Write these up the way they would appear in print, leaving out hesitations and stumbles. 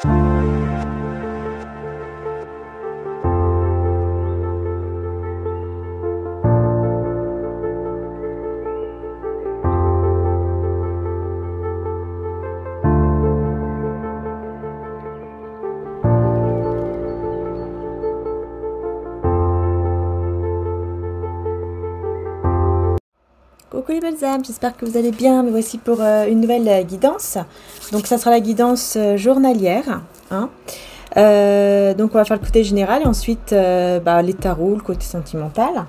Coucou les belles âmes, j'espère que vous allez bien. Me voici pour une nouvelle guidance. Donc ça sera la guidance journalière. Hein. Donc on va faire le côté général et ensuite les tarots, le côté sentimental.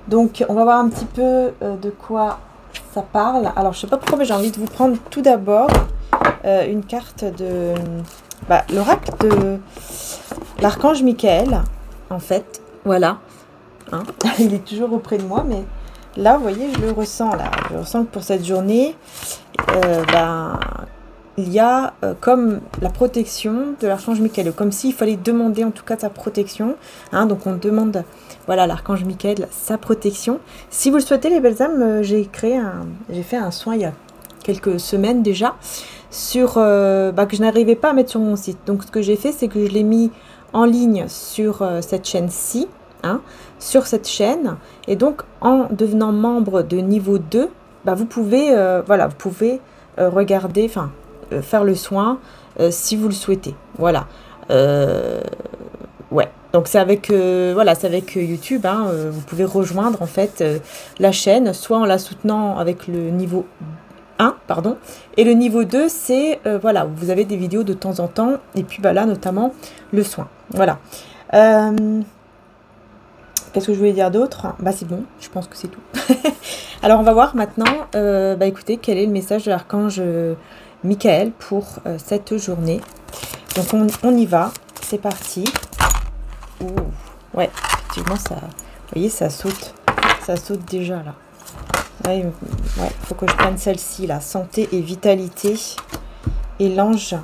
Donc on va voir un petit peu de quoi ça parle. Alors je sais pas pourquoi mais j'ai envie de vous prendre tout d'abord une carte de l'oracle de l'archange Michael. En fait, voilà. Hein. Il est toujours auprès de moi mais... Là, vous voyez, je le ressens, là. Je ressens que pour cette journée, il y a comme la protection de l'archange Michael. Comme s'il fallait demander en tout cas sa protection. Hein, donc, on demande, voilà, l'archange Michael, sa protection. Si vous le souhaitez, les belles âmes, j'ai fait un soin il y a quelques semaines déjà sur que je n'arrivais pas à mettre sur mon site. Donc, ce que j'ai fait, c'est que je l'ai mis en ligne sur cette chaîne-ci. Hein, sur cette chaîne et donc en devenant membre de niveau 2 vous pouvez regarder faire le soin si vous le souhaitez, voilà. Ouais, donc c'est avec YouTube, hein, vous pouvez rejoindre en fait la chaîne soit en la soutenant avec le niveau 1 et le niveau 2 c'est vous avez des vidéos de temps en temps et puis là notamment le soin, voilà. Qu'est-ce que je voulais dire d'autre? C'est bon, je pense que c'est tout. Alors, on va voir maintenant, écoutez, quel est le message de l'archange Michael pour cette journée. Donc, on y va. C'est parti. Ouh, ouais, effectivement, ça, vous voyez, ça saute. Ça saute déjà, là. Ouais, faut que je prenne celle-ci, là. Santé et vitalité. Et l'ange,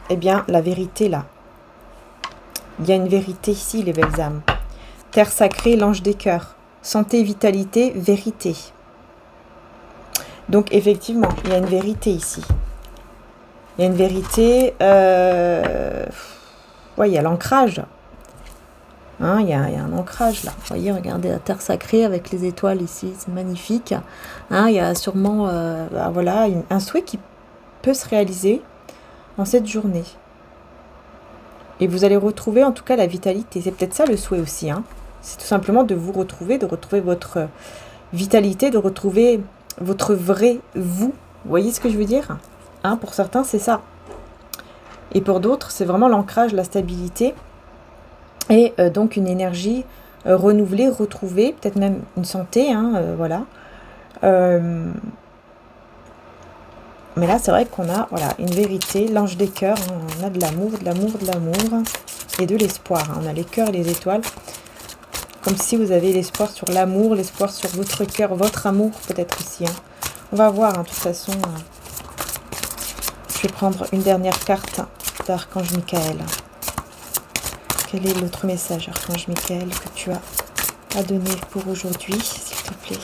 eh bien, la vérité, là. Il y a une vérité ici, les belles âmes. Terre sacrée, l'ange des cœurs. Santé, vitalité, vérité. Donc, effectivement, il y a une vérité ici. Il y a une vérité... il y a l'ancrage. Hein, il y a un ancrage, là. Vous voyez, regardez la terre sacrée avec les étoiles ici. C'est magnifique. Hein, il y a sûrement un souhait qui peut se réaliser en cette journée. Et vous allez retrouver, en tout cas, la vitalité. C'est peut-être ça, le souhait aussi, hein. C'est tout simplement de vous retrouver, de retrouver votre vitalité, de retrouver votre vrai vous. Vous voyez ce que je veux dire? Hein, pour certains, c'est ça. Et pour d'autres, c'est vraiment l'ancrage, la stabilité. Et donc une énergie renouvelée, retrouvée, peut-être même une santé, hein, voilà. Mais là, c'est vrai qu'on a une vérité, l'ange des cœurs. Hein, on a de l'amour, de l'amour, de l'amour et de l'espoir. Hein, on a les cœurs et les étoiles. Comme si vous avez l'espoir sur l'amour, l'espoir sur votre cœur, votre amour peut-être aussi. Hein. On va voir, hein, de toute façon. Je vais prendre une dernière carte d'Archange Michael. Quel est l'autre message, Archange Michael, que tu as à donner pour aujourd'hui, s'il te plaît?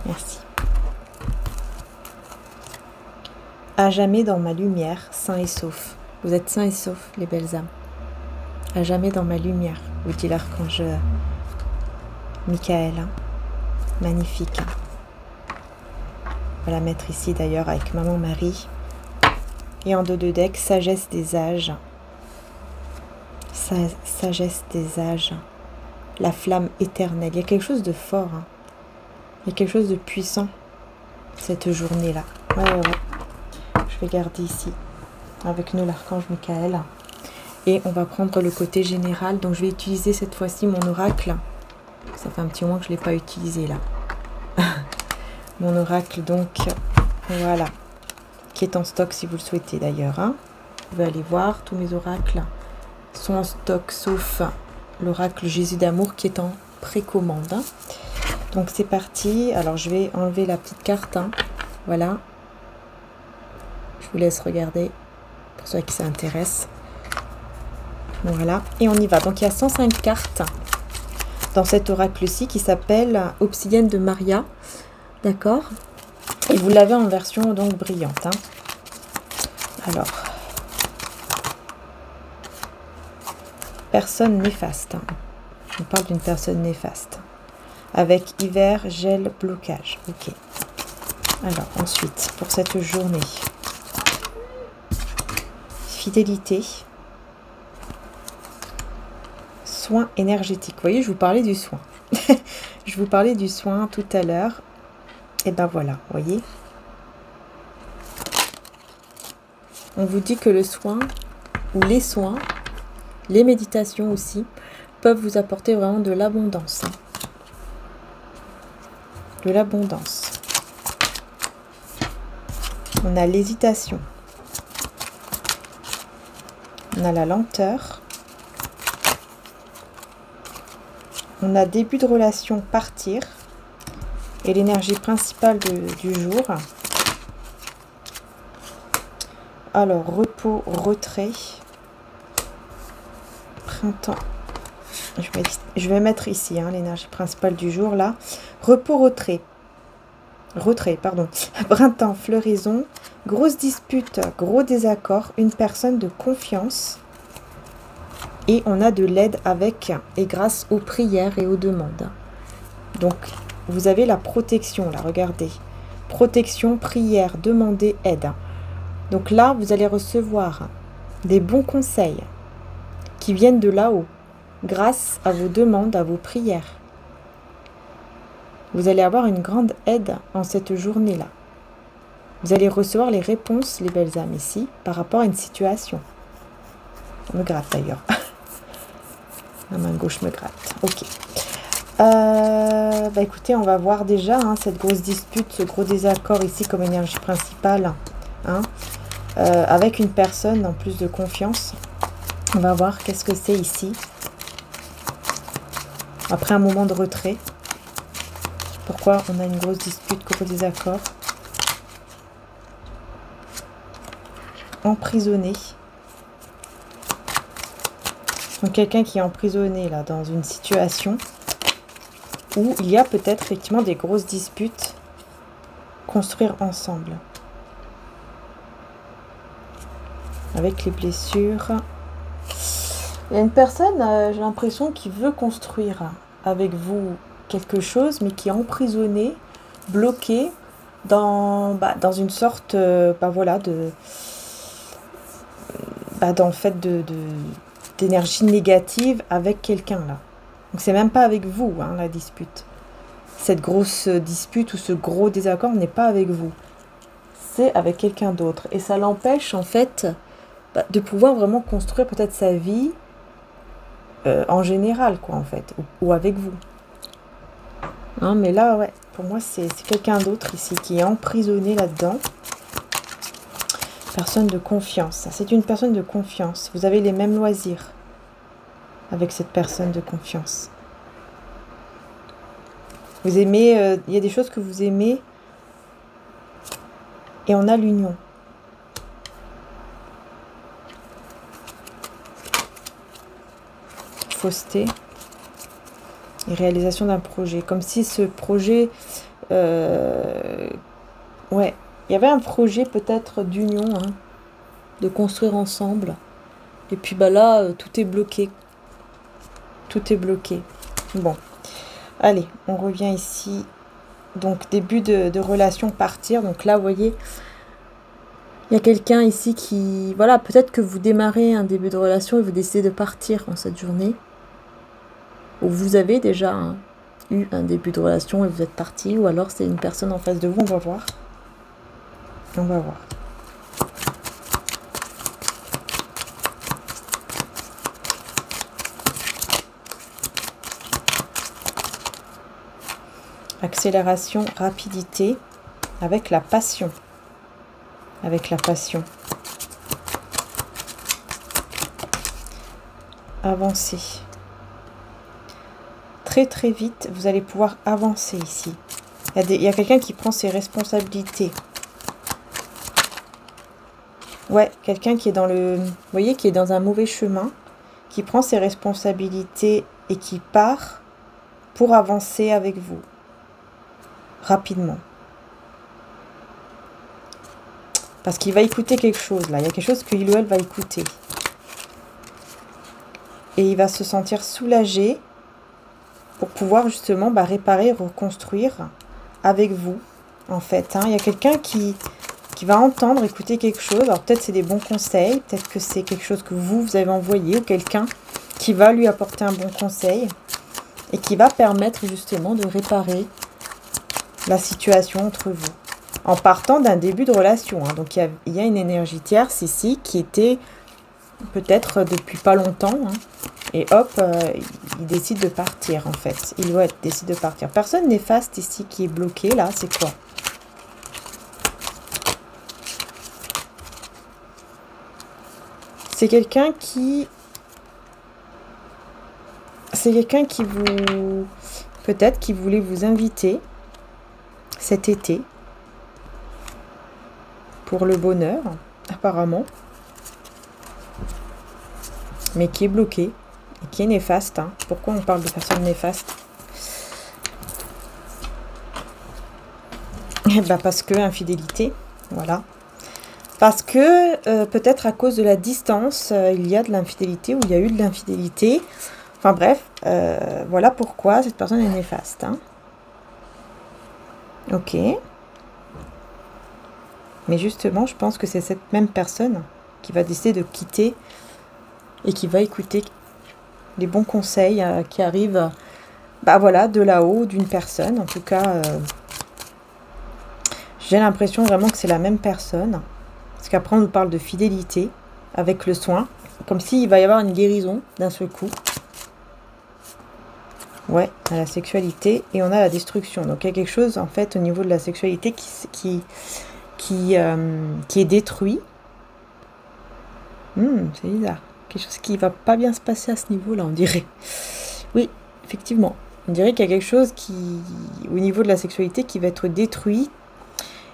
Merci. À jamais dans ma lumière, sain et sauf. Vous êtes sains et saufs, les belles âmes. À jamais dans ma lumière, vous dit l'archange Michael. Hein. Magnifique. Hein. On va la mettre ici d'ailleurs avec Maman Marie. Et en dos de deck, sagesse des âges. Sagesse des âges. La flamme éternelle. Il y a quelque chose de fort. Hein. Il y a quelque chose de puissant cette journée-là. Ouais. Je vais garder ici avec nous l'archange Michael. Et on va prendre le côté général. Donc je vais utiliser cette fois-ci mon oracle. Ça fait un petit moment que je ne l'ai pas utilisé là. Mon oracle donc, voilà. Qui est en stock si vous le souhaitez d'ailleurs. Hein. Vous pouvez aller voir, tous mes oracles sont en stock sauf l'oracle Jésus d'amour qui est en précommande. Hein. Donc c'est parti. Alors je vais enlever la petite carte. Hein. Voilà. Je vous laisse regarder pour ceux qui s'intéressent. Voilà. Et on y va. Donc il y a 105 cartes dans cet oracle-ci qui s'appelle Obsidienne de Maria. D'accord. Et vous l'avez en version donc brillante. Hein. Alors, personne néfaste. Hein. On parle d'une personne néfaste. Avec hiver, gel, blocage. Ok. Alors, ensuite, pour cette journée, fidélité, soin énergétique. Vous voyez, je vous parlais du soin. Je vous parlais du soin tout à l'heure. Et ben voilà, vous voyez. On vous dit que le soin, ou les soins, les méditations aussi, peuvent vous apporter vraiment de l'abondance. Hein. De l'abondance. On a l'hésitation. On a la lenteur. On a début de relation, partir. Et l'énergie principale du jour. Alors, repos, retrait. Printemps. Je vais mettre ici hein, l'énergie principale du jour, là. Repos, retrait. Retrait, pardon. Printemps, floraison. Grosse dispute, gros désaccord. Une personne de confiance. Et on a de l'aide avec et grâce aux prières et aux demandes. Donc, vous avez la protection, là, regardez. Protection, prière, demander, aide. Donc là, vous allez recevoir des bons conseils qui viennent de là-haut, grâce à vos demandes, à vos prières. Vous allez avoir une grande aide en cette journée-là. Vous allez recevoir les réponses, les belles âmes, ici, par rapport à une situation. Ça me gratte d'ailleurs. La main gauche me gratte. Ok. Bah écoutez, on va voir déjà hein, cette grosse dispute, ce gros désaccord ici comme énergie principale. Hein, avec une personne en plus de confiance. On va voir qu'est-ce que c'est ici. Après un moment de retrait. Pourquoi on a une grosse dispute, gros désaccord. Emprisonné. Donc quelqu'un qui est emprisonné là dans une situation où il y a peut-être effectivement des grosses disputes. Construire ensemble. Avec les blessures. Il y a une personne, j'ai l'impression, qui veut construire avec vous quelque chose, mais qui est emprisonnée, bloquée dans une sorte voilà, dans fait d'énergie négative avec quelqu'un là. Donc c'est même pas avec vous hein, la dispute. Cette grosse dispute ou ce gros désaccord n'est pas avec vous. C'est avec quelqu'un d'autre. Et ça l'empêche en fait de pouvoir vraiment construire peut-être sa vie en général, quoi, en fait, ou avec vous. Hein, mais là, ouais, pour moi, c'est quelqu'un d'autre ici qui est emprisonné là-dedans. Personne de confiance. C'est une personne de confiance. Vous avez les mêmes loisirs avec cette personne de confiance. Vous aimez, il y a des choses que vous aimez et on a l'union. Fausseté et réalisation d'un projet. Comme si ce projet... ouais, il y avait un projet peut-être d'union, hein, de construire ensemble. Et puis bah là, tout est bloqué. Tout est bloqué. Bon. Allez, on revient ici. Donc, début de relation, partir. Donc là, vous voyez... Il y a quelqu'un ici qui... Voilà, peut-être que vous démarrez un début de relation et vous décidez de partir en cette journée. Ou vous avez déjà eu un début de relation et vous êtes parti. Ou alors c'est une personne en face de vous. On va voir. On va voir. Accélération, rapidité. Avec la passion. Avec la passion. Avancer. Très très vite, vous allez pouvoir avancer ici. Il y a quelqu'un qui prend ses responsabilités. Ouais, quelqu'un qui est dans le... Vous voyez, qui est dans un mauvais chemin, qui prend ses responsabilités et qui part pour avancer avec vous. Rapidement. Parce qu'il va écouter quelque chose, là. Il y a quelque chose qu'il ou elle va écouter. Et il va se sentir soulagé pour pouvoir justement réparer, reconstruire avec vous, en fait. Hein. Il y a quelqu'un qui va entendre, écouter quelque chose. Alors peut-être c'est des bons conseils, peut-être que c'est quelque chose que vous avez envoyé, ou quelqu'un qui va lui apporter un bon conseil et qui va permettre justement de réparer la situation entre vous. En partant d'un début de relation. Hein. Donc il y a une énergie tierce ici qui était peut-être depuis pas longtemps. Hein. Et hop, il décide de partir en fait. Il doit décide de partir. Personne néfaste ici qui est bloqué là, c'est quoi? C'est quelqu'un qui... C'est quelqu'un qui vous... Peut-être qui voulait vous inviter cet été pour le bonheur, apparemment. Mais qui est bloqué et qui est néfaste. Hein. Pourquoi on parle de personnes néfastes? Parce que infidélité, voilà. Parce que peut-être à cause de la distance, il y a de l'infidélité ou il y a eu de l'infidélité. Enfin bref, voilà pourquoi cette personne est néfaste. Hein. Ok. Mais justement, je pense que c'est cette même personne qui va décider de quitter et qui va écouter les bons conseils qui arrivent voilà, de là-haut, d'une personne. En tout cas, j'ai l'impression vraiment que c'est la même personne. Parce qu'après, on nous parle de fidélité avec le soin. Comme s'il va y avoir une guérison d'un seul coup. Ouais, à la sexualité. Et on a la destruction. Donc, il y a quelque chose, en fait, au niveau de la sexualité qui est détruit. C'est bizarre. Quelque chose qui va pas bien se passer à ce niveau-là, on dirait. Oui, effectivement. On dirait qu'il y a quelque chose au niveau de la sexualité, qui va être détruit.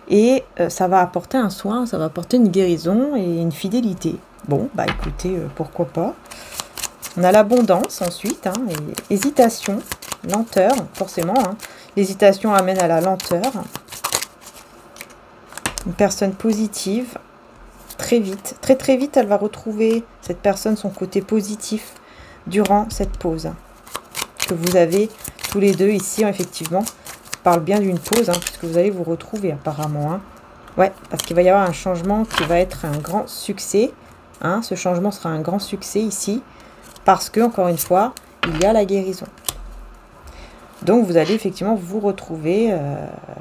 Et ça va apporter un soin, ça va apporter une guérison et une fidélité. Bon, écoutez, pourquoi pas. On a l'abondance ensuite, hein, et hésitation, lenteur, forcément. Hein. L'hésitation amène à la lenteur. Une personne positive, très vite. Très très vite, elle va retrouver, cette personne, son côté positif durant cette pause. Que vous avez tous les deux ici, effectivement. Parle bien d'une pause, hein, puisque vous allez vous retrouver apparemment. Hein. Ouais, parce qu'il va y avoir un changement qui va être un grand succès. Hein. Ce changement sera un grand succès ici, parce que, encore une fois, il y a la guérison. Donc, vous allez effectivement vous retrouver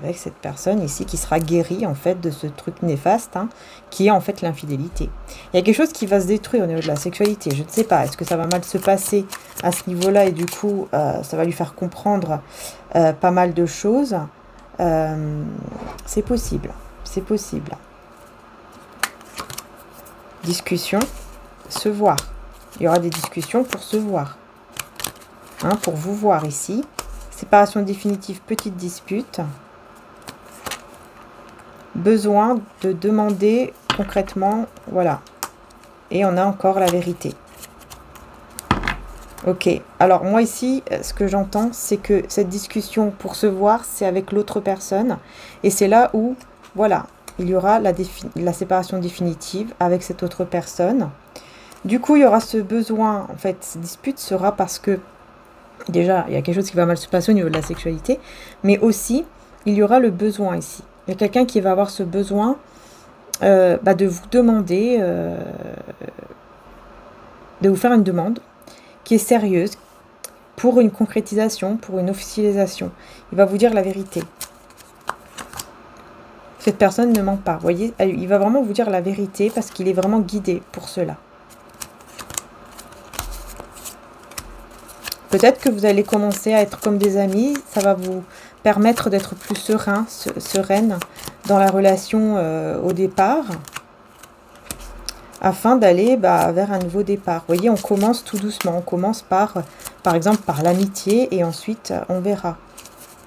avec cette personne ici qui sera guérie, en fait, de ce truc néfaste, hein, qui est en fait l'infidélité. Il y a quelque chose qui va se détruire au niveau de la sexualité. Je ne sais pas, est-ce que ça va mal se passer à ce niveau-là et du coup, ça va lui faire comprendre pas mal de choses. C'est possible, c'est possible. Discussion, se voir. Il y aura des discussions pour se voir. Hein, pour vous voir ici. Séparation définitive, petite dispute. Besoin de demander concrètement, voilà. Et on a encore la vérité. Ok, alors moi ici, ce que j'entends, c'est que cette discussion pour se voir, c'est avec l'autre personne. Et c'est là où, voilà, il y aura la séparation définitive avec cette autre personne. Du coup, il y aura ce besoin, en fait, cette dispute sera parce que, déjà, il y a quelque chose qui va mal se passer au niveau de la sexualité, mais aussi, il y aura le besoin ici. Il y a quelqu'un qui va avoir ce besoin de vous demander, de vous faire une demande qui est sérieuse pour une concrétisation, pour une officialisation. Il va vous dire la vérité. Cette personne ne ment pas, vous voyez, il va vraiment vous dire la vérité parce qu'il est vraiment guidé pour cela. Peut-être que vous allez commencer à être comme des amis, ça va vous permettre d'être plus serein, sereine dans la relation au départ, afin d'aller vers un nouveau départ. Vous voyez, on commence tout doucement, on commence par exemple, par l'amitié, et ensuite, on verra.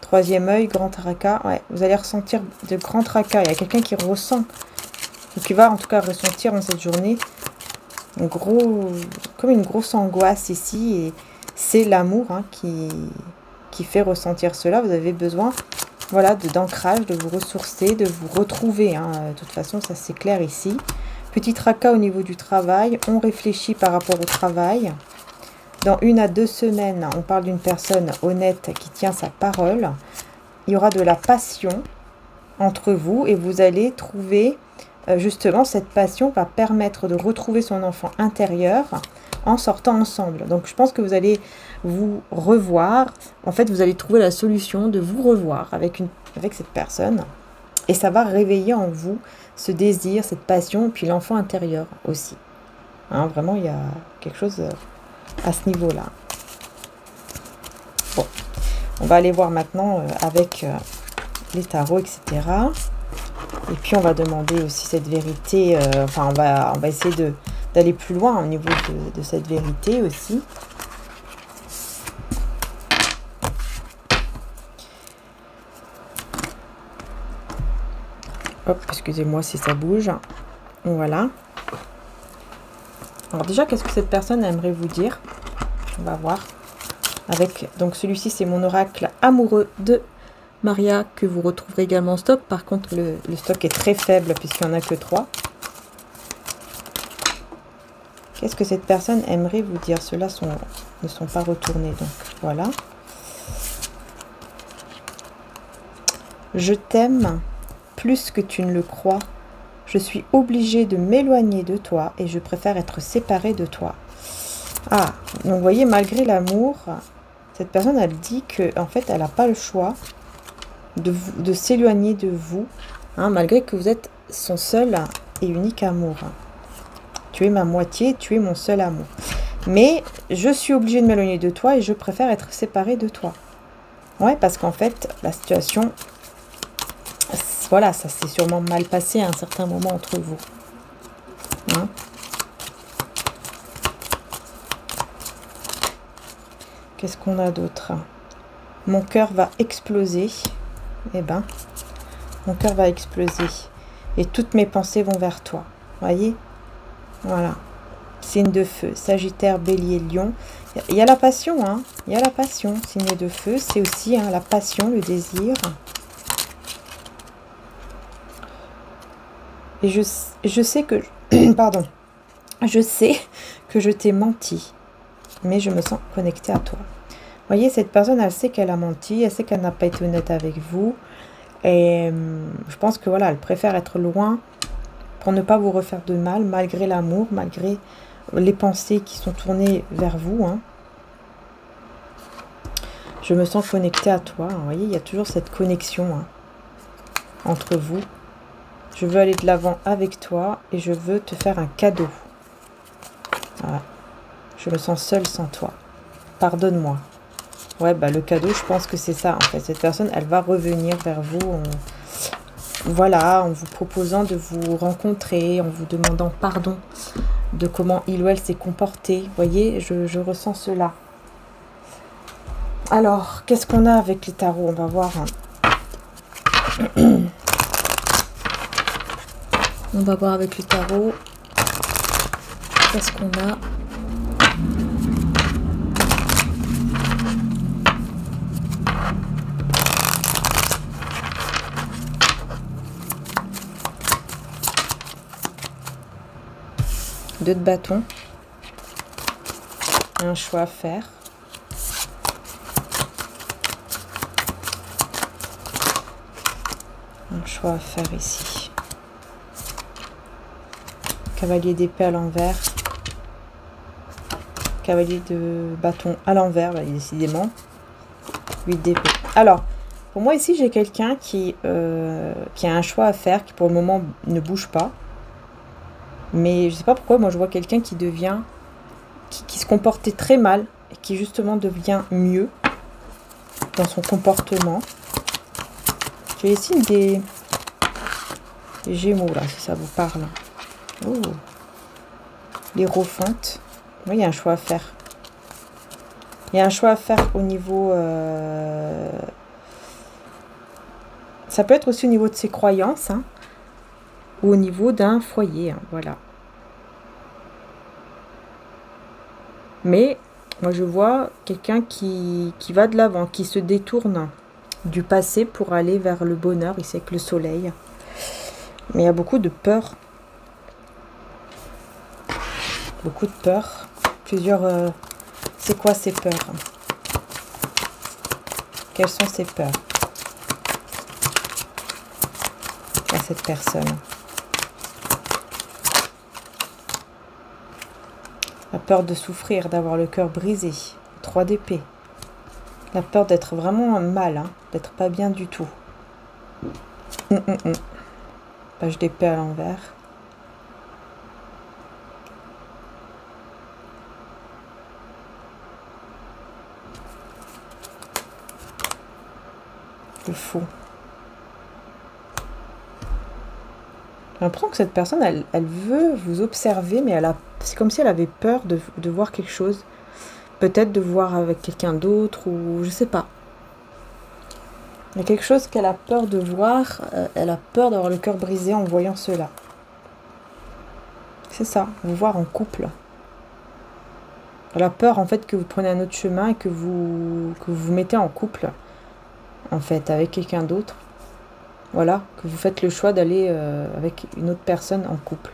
Troisième œil, grand tracas, ouais, vous allez ressentir de grands tracas, il y a quelqu'un qui ressent, ou qui va en tout cas ressentir en cette journée, comme une grosse angoisse ici, et c'est l'amour hein, qui fait ressentir cela. Vous avez besoin voilà, d'ancrage, de vous ressourcer, de vous retrouver. Hein. De toute façon, ça c'est clair ici. Petit tracas au niveau du travail. On réfléchit par rapport au travail. Dans 1 à 2 semaines, on parle d'une personne honnête qui tient sa parole. Il y aura de la passion entre vous et vous allez trouver, justement, cette passion va permettre de retrouver son enfant intérieur en sortant ensemble. Donc, je pense que vous allez vous revoir. En fait, vous allez trouver la solution de vous revoir avec cette personne. Et ça va réveiller en vous ce désir, cette passion, puis l'enfant intérieur aussi. Hein, vraiment, il y a quelque chose à ce niveau-là. Bon, on va aller voir maintenant avec les tarots, etc. Et puis, on va demander aussi cette vérité. Enfin, on va essayer d'aller plus loin au niveau de cette vérité aussi. Hop, excusez-moi si ça bouge. Voilà. Alors déjà, qu'est-ce que cette personne aimerait vous dire? On va voir. Donc celui-ci, c'est mon oracle amoureux de Maria, que vous retrouverez également en stock. Par contre, le stock est très faible puisqu'il n'y en a que 3. Qu'est-ce que cette personne aimerait vous dire? Ceux-là ne sont pas retournés, donc voilà. Je t'aime plus que tu ne le crois. Je suis obligée de m'éloigner de toi et je préfère être séparée de toi. Ah, donc vous voyez, malgré l'amour, cette personne, elle dit que en fait, elle n'a pas le choix de s'éloigner de vous, hein, malgré que vous êtes son seul et unique amour. Tu es ma moitié, tu es mon seul amour. Mais je suis obligée de m'éloigner de toi et je préfère être séparée de toi. Ouais, parce qu'en fait, la situation... Voilà, ça s'est sûrement mal passé à un certain moment entre vous. Hein? Qu'est-ce qu'on a d'autre? Mon cœur va exploser. Eh ben, mon cœur va exploser. Et toutes mes pensées vont vers toi. Voyez? Voilà. Signe de feu. Sagittaire, Bélier, Lion. Il y a la passion, hein. Il y a la passion. Signe de feu, c'est aussi hein, la passion, le désir. Et je sais que... Pardon. Je sais que je t'ai menti. Mais je me sens connectée à toi. Vous voyez, cette personne, elle sait qu'elle a menti. Elle sait qu'elle n'a pas été honnête avec vous. Et je pense que voilà, elle préfère être loin pour ne pas vous refaire de mal, malgré l'amour, malgré les pensées qui sont tournées vers vous. Hein. Je me sens connectée à toi. Vous voyez, il y a toujours cette connexion hein, entre vous. Je veux aller de l'avant avec toi et je veux te faire un cadeau. Voilà. Je me sens seule sans toi. Pardonne-moi. Ouais, bah le cadeau, je pense que c'est ça. En fait, cette personne, elle va revenir vers vous. Voilà, en vous proposant de vous rencontrer, en vous demandant pardon de comment il ou elle s'est comporté. Vous voyez, je ressens cela. Alors, qu'est-ce qu'on a avec les tarots? On va voir. On va voir avec les tarots. Qu'est-ce qu'on a? Deux de bâton. Un choix à faire. Un choix à faire ici. Cavalier d'épée à l'envers. Cavalier de bâton à l'envers, bah, décidément. 8 d'épée. Alors, pour moi ici, j'ai quelqu'un qui a un choix à faire, qui pour le moment ne bouge pas. Mais je sais pas pourquoi, moi je vois quelqu'un qui devient, qui se comportait très mal, et qui justement devient mieux dans son comportement. J'ai ici des Gémeaux là, si ça vous parle. Oh. L'Hiérophante. Oui, il y a un choix à faire. Il y a un choix à faire au niveau... Ça peut être aussi au niveau de ses croyances, hein, ou au niveau d'un foyer, hein, voilà. Mais moi je vois quelqu'un qui va de l'avant, qui se détourne du passé pour aller vers le bonheur, ici avec le soleil. Mais il y a beaucoup de peur. Beaucoup de peur. Plusieurs... c'est quoi ces peurs? Quelles sont ces peurs à cette personne? La peur de souffrir, d'avoir le cœur brisé. 3 d'épée. La peur d'être vraiment mal, hein, d'être pas bien du tout. Page d'épée à l'envers. Le fou. J'ai l'impression que cette personne, elle veut vous observer, mais c'est comme si elle avait peur de voir quelque chose. Peut-être de voir avec quelqu'un d'autre, ou je sais pas. Il y a quelque chose qu'elle a peur de voir. Elle a peur d'avoir le cœur brisé en voyant cela. C'est ça, vous voir en couple. Elle a peur en fait que vous preniez un autre chemin et que vous vous mettez en couple. En fait, avec quelqu'un d'autre. Voilà, que vous faites le choix d'aller avec une autre personne en couple.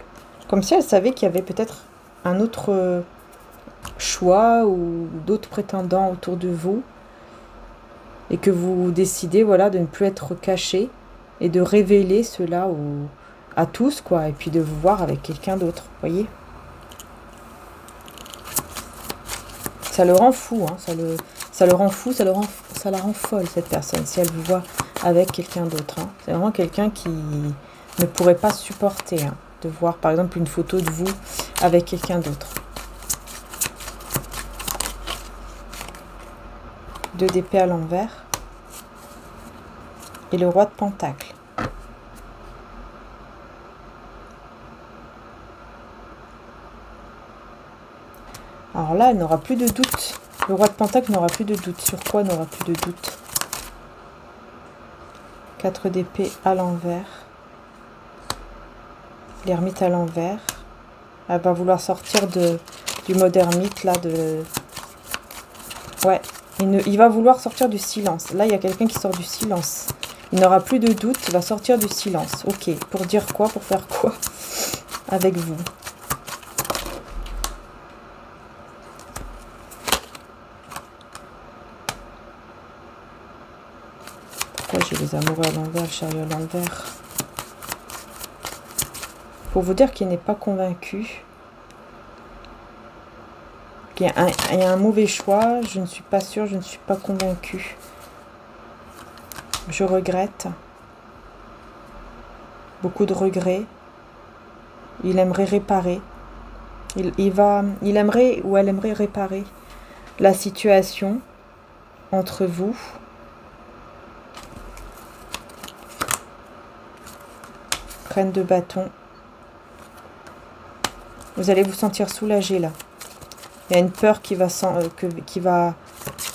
Comme si elle savait qu'il y avait peut-être un autre choix ou d'autres prétendants autour de vous. Et que vous décidez, voilà, de ne plus être caché et de révéler cela à tous, quoi. Et puis de vous voir avec quelqu'un d'autre, voyez. Ça le rend fou, hein, ça le rend fou, ça la rend folle, cette personne, si elle vous voit avec quelqu'un d'autre. Hein. C'est vraiment quelqu'un qui ne pourrait pas supporter de voir, par exemple, une photo de vous avec quelqu'un d'autre. 2 d'épée à l'envers. Et le roi de Pentacle. Alors là, elle n'aura plus de doute. Le roi de Pentacle n'aura plus de doute. Sur quoi n'aura plus de doute? 4 d'épée à l'envers. L'ermite à l'envers. Elle va vouloir sortir du mode ermite, là, Ouais, il va vouloir sortir du silence. Là, il y a quelqu'un qui sort du silence. Il n'aura plus de doute, il va sortir du silence. Ok, pour dire quoi? Pour faire quoi avec vous? Pourquoi j'ai les amoureux à l'envers, le chariot à l'envers? Pour vous dire qu'il n'est pas convaincu. Il y a un mauvais choix, je ne suis pas sûre, je ne suis pas convaincue. Je regrette. Beaucoup de regrets. Il aimerait réparer. Il aimerait ou elle aimerait réparer la situation entre vous. Reine de bâton. Vous allez vous sentir soulagé là. Il y a une peur qui va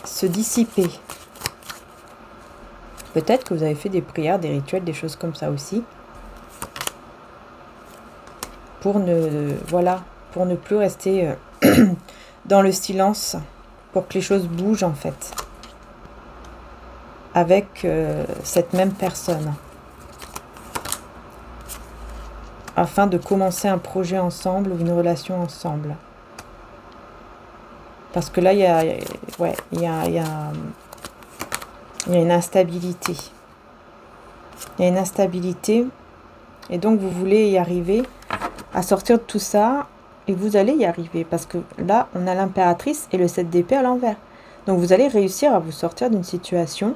se dissiper. Peut-être que vous avez fait des prières, des rituels, des choses comme ça aussi. Pour ne plus rester dans le silence. Pour que les choses bougent en fait. Avec cette même personne. Afin de commencer un projet ensemble ou une relation ensemble. Parce que là, il y a une instabilité. Il y a une instabilité. Et donc, vous voulez y arriver à sortir de tout ça. Et vous allez y arriver. Parce que là, on a l'impératrice et le 7 d'épée à l'envers. Donc, vous allez réussir à vous sortir d'une situation,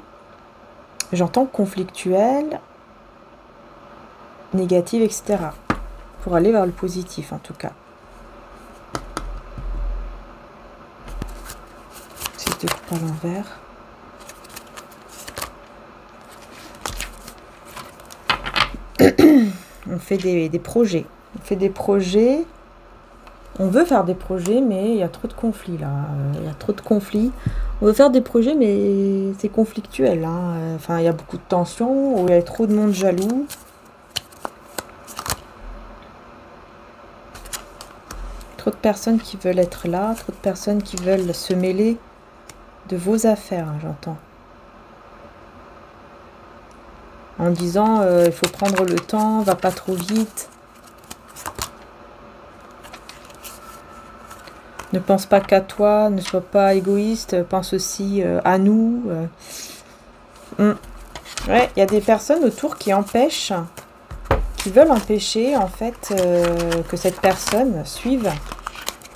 j'entends, conflictuelle, négative, etc. Pour aller vers le positif, en tout cas. De coupe à l'envers. On fait des projets. On fait des projets. On veut faire des projets, mais il y a trop de conflits là. Il y a trop de conflits. On veut faire des projets, mais c'est conflictuel. Hein. Enfin, il y a beaucoup de tensions, où il y a trop de monde jaloux. Trop de personnes qui veulent être là, trop de personnes qui veulent se mêler de vos affaires, hein, j'entends. En disant, il faut prendre le temps, va pas trop vite. Ne pense pas qu'à toi, ne sois pas égoïste, pense aussi à nous. Ouais, il y a des personnes autour qui empêchent, qui veulent empêcher en fait que cette personne suive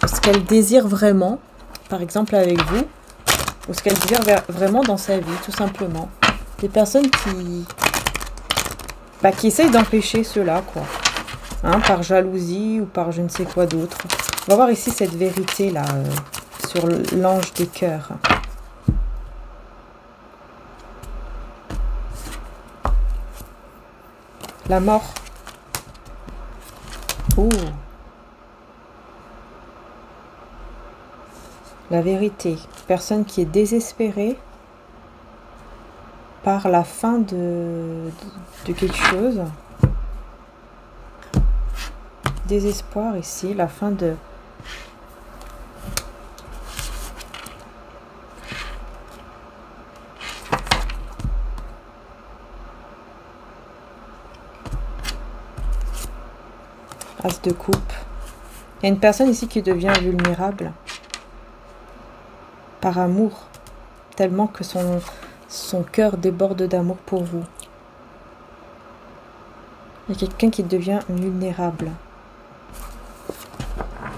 ce qu'elle désire vraiment, par exemple avec vous, ou ce qu'elle désire vraiment dans sa vie, tout simplement. Des personnes qui essayent d'empêcher cela, quoi. Hein, par jalousie ou par je ne sais quoi d'autre. On va voir ici cette vérité là sur l'ange des cœurs. La mort. Oh. La vérité. Personne qui est désespérée par la fin de quelque chose. Désespoir ici, la fin de... As de coupe. Il y a une personne ici qui devient vulnérable par amour, tellement que son cœur déborde d'amour pour vous. Il y a quelqu'un qui devient vulnérable.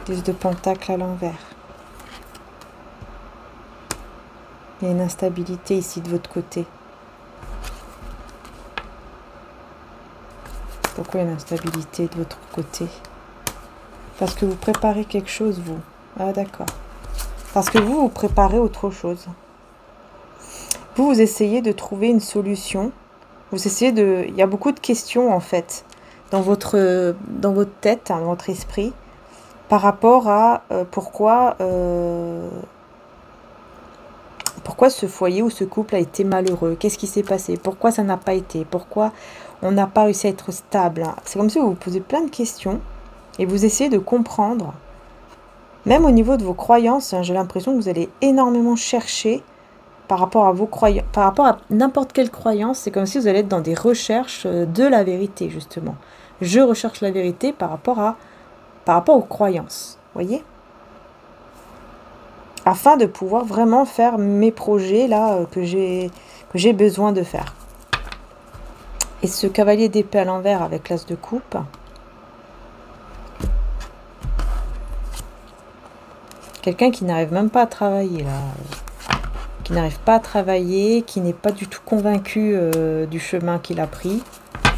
10 de pentacle à l'envers. Il y a une instabilité ici de votre côté. Pourquoi il y a une instabilité de votre côté? Parce que vous préparez quelque chose, vous. Ah, d'accord. Parce que vous préparez autre chose. Vous essayez de trouver une solution. Vous essayez de... Il y a beaucoup de questions, en fait, dans votre tête, dans votre esprit, par rapport à pourquoi ce foyer ou ce couple a été malheureux. Qu'est-ce qui s'est passé? Pourquoi ça n'a pas été? Pourquoi on n'a pas réussi à être stable? C'est comme si vous vous posez plein de questions et vous essayez de comprendre. Même au niveau de vos croyances, j'ai l'impression que vous allez énormément chercher par rapport à vos croyances, par rapport à n'importe quelle croyance. C'est comme si vous allez être dans des recherches de la vérité, justement. Je recherche la vérité par rapport aux croyances, voyez, afin de pouvoir vraiment faire mes projets là que j'ai besoin de faire. Et ce cavalier d'épée à l'envers avec l'as de coupe, quelqu'un qui n'arrive même pas à travailler là, qui n'arrive pas à travailler, qui n'est pas du tout convaincu du chemin qu'il a pris,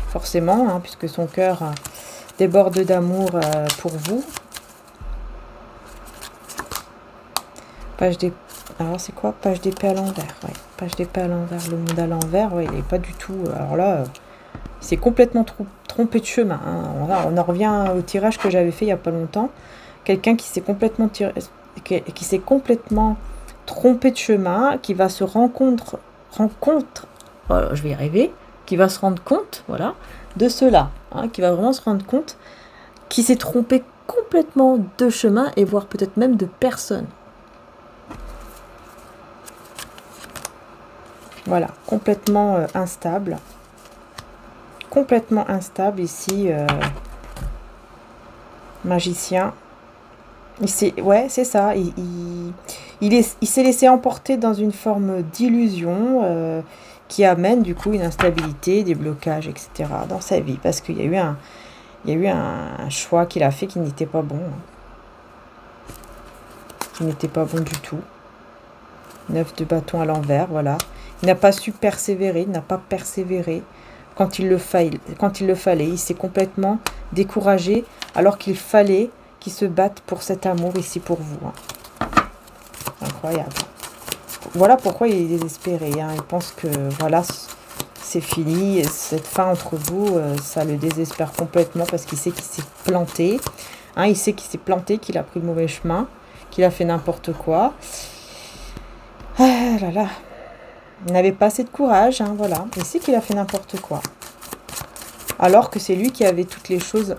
forcément, hein, puisque son cœur déborde d'amour pour vous. Page des... Alors c'est quoi? Page d'épée à l'envers. Ouais. Page d'épée à l'envers, le monde à l'envers. Ouais, il n'est pas du tout... Alors là, il s'est complètement trompé de chemin. Hein. On en revient au tirage que j'avais fait il n'y a pas longtemps. Quelqu'un qui s'est complètement trompé de chemin, qui va se voilà, je vais y arriver, qui va se rendre compte, voilà, de cela, hein, qui va vraiment se rendre compte qui s'est trompé complètement de chemin et voire peut-être même de personne. Voilà, complètement instable. Complètement instable ici, magicien. Ouais, c'est ça. Il s'est laissé emporter dans une forme d'illusion qui amène du coup une instabilité, des blocages, etc. dans sa vie. Parce qu'il y a eu un choix qu'il a fait qui n'était pas bon. Qui n'était pas bon du tout. 9 de bâton à l'envers, voilà. Il n'a pas su persévérer, il n'a pas persévéré quand il le fallait. Il s'est complètement découragé alors qu'il fallait qu'il se batte pour cet amour ici pour vous. Hein. Incroyable. Voilà pourquoi il est désespéré. Hein. Il pense que voilà, c'est fini. Cette fin entre vous, ça le désespère complètement parce qu'il sait qu'il s'est planté. Hein, il sait qu'il s'est planté, qu'il a pris le mauvais chemin, qu'il a fait n'importe quoi. Ah là là. Il n'avait pas assez de courage, hein, voilà. Il sait qu'il a fait n'importe quoi. Alors que c'est lui qui avait toutes les choses.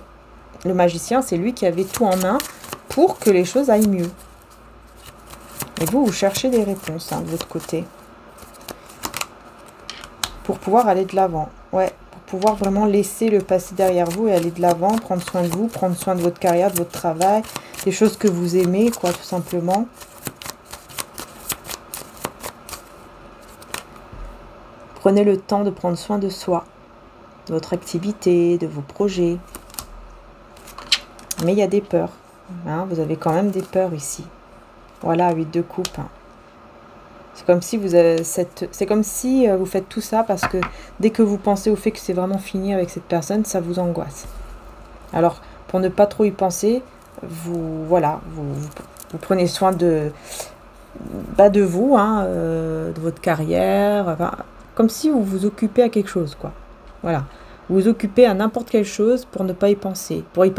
Le magicien, c'est lui qui avait tout en main pour que les choses aillent mieux. Et vous cherchez des réponses, hein, de votre côté. pour pouvoir aller de l'avant. Ouais, pour pouvoir vraiment laisser le passé derrière vous et aller de l'avant, prendre soin de vous, prendre soin de votre carrière, de votre travail, des choses que vous aimez, quoi, tout simplement. Prenez le temps de prendre soin de soi, de votre activité, de vos projets. Mais il y a des peurs. Hein, vous avez quand même des peurs ici. Voilà, 8 de coupe. C'est comme si vous faites tout ça parce que dès que vous pensez au fait que c'est vraiment fini avec cette personne, ça vous angoisse. Alors, pour ne pas trop y penser, vous prenez soin de vous, hein, de votre carrière, enfin, comme si vous vous occupez à quelque chose, quoi. Voilà. Vous vous occupez à n'importe quelle chose pour ne pas y penser. Pour y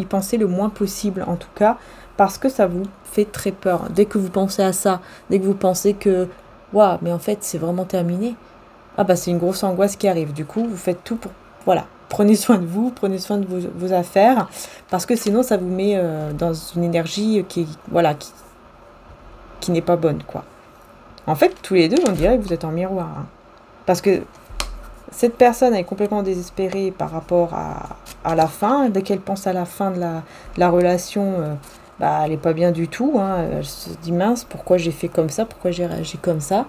penser le moins possible, en tout cas, parce que ça vous fait très peur. Dès que vous pensez à ça, dès que vous pensez que, waouh, mais en fait, c'est vraiment terminé. Ah bah, c'est une grosse angoisse qui arrive. Du coup, vous faites tout pour, voilà, prenez soin de vous, prenez soin de vos affaires, parce que sinon, ça vous met dans une énergie qui n'est pas bonne, quoi. En fait, tous les deux, on dirait que vous êtes en miroir. Hein. Parce que cette personne est complètement désespérée par rapport à la fin. Dès qu'elle pense à la fin de la relation, elle n'est pas bien du tout. Hein. Elle se dit, mince, pourquoi j'ai fait comme ça? Pourquoi j'ai réagi comme ça?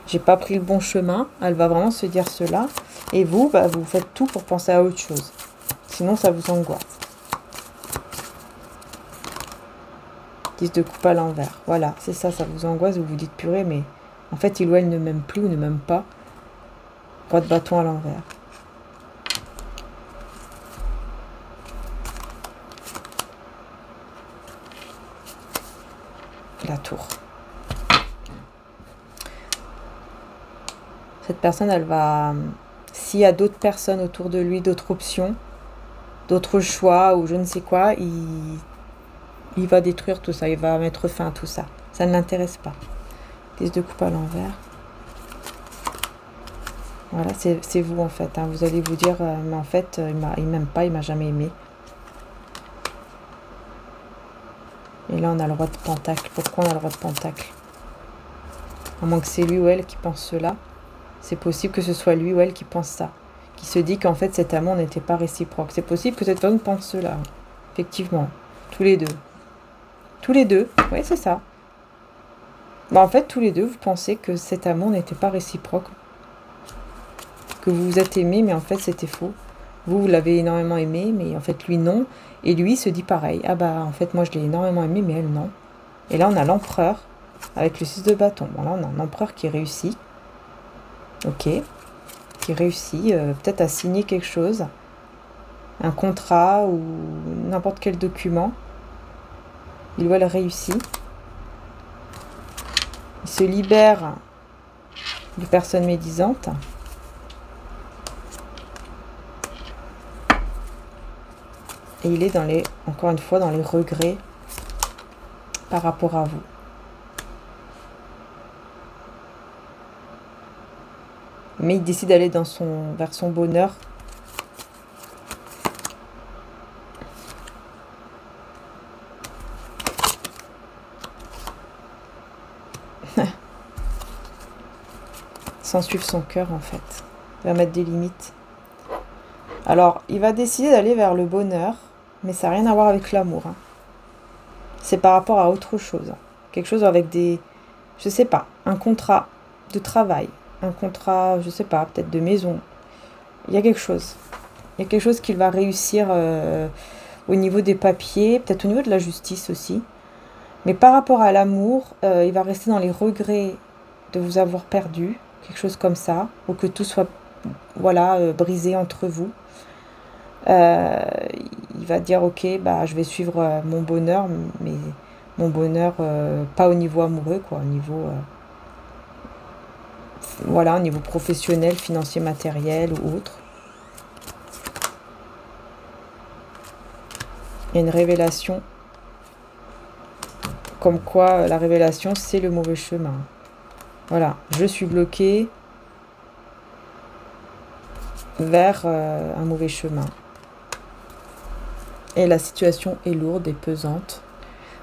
J'ai pas pris le bon chemin. Elle va vraiment se dire cela. Et vous, vous faites tout pour penser à autre chose. Sinon, ça vous angoisse. 10 de coupe à l'envers. Voilà, c'est ça, ça vous angoisse. Vous vous dites, purée, mais en fait, il ou elle ne m'aime plus ou ne m'aime pas. Roi de bâton à l'envers. La tour. Cette personne, elle va... S'il y a d'autres personnes autour de lui, d'autres options, d'autres choix ou je ne sais quoi, il va détruire tout ça. Il va mettre fin à tout ça. Ça ne l'intéresse pas. 10 de coupe à l'envers. Voilà, c'est vous en fait. Hein. Vous allez vous dire, mais en fait, il m'aime pas, il m'a jamais aimé. Et là, on a le roi de pentacle. Pourquoi on a le roi de pentacle? À moins que c'est lui ou elle qui pense cela. C'est possible que ce soit lui ou elle qui pense ça. Qui se dit qu'en fait, cet amour n'était pas réciproque. C'est possible que cette personne pense cela. Effectivement. Tous les deux. Tous les deux. Oui, c'est ça. En fait, tous les deux, vous pensez que cet amour n'était pas réciproque. Que vous vous êtes aimé, mais en fait, c'était faux. Vous l'avez énormément aimé, mais en fait, lui, non. Et lui se dit pareil. Ah bah, en fait, moi, je l'ai énormément aimé, mais elle, non. Et là, on a l'empereur avec le 6 de bâton. Bon, là, on a un empereur qui réussit. Ok. Qui réussit peut-être à signer quelque chose. Un contrat ou n'importe quel document. Il ou elle réussit. Il se libère de personnes médisantes. Et il est encore une fois, dans les regrets par rapport à vous. Mais il décide d'aller vers son bonheur. Sans suivre son cœur, en fait. Il va mettre des limites. Alors, il va décider d'aller vers le bonheur, mais ça n'a rien à voir avec l'amour. Hein. C'est par rapport à autre chose. Quelque chose avec je sais pas, un contrat de travail, un contrat, je sais pas, peut-être de maison. Il y a quelque chose. Il y a quelque chose qu'il va réussir au niveau des papiers, peut-être au niveau de la justice aussi. Mais par rapport à l'amour, il va rester dans les regrets de vous avoir perdu, quelque chose comme ça, ou que tout soit brisé entre vous. Il va dire ok, je vais suivre mon bonheur, mais mon bonheur pas au niveau amoureux, quoi, au niveau professionnel, financier, matériel ou autre. Il y a une révélation, comme quoi la révélation c'est le mauvais chemin. Voilà, je suis bloquée vers un mauvais chemin. Et la situation est lourde et pesante.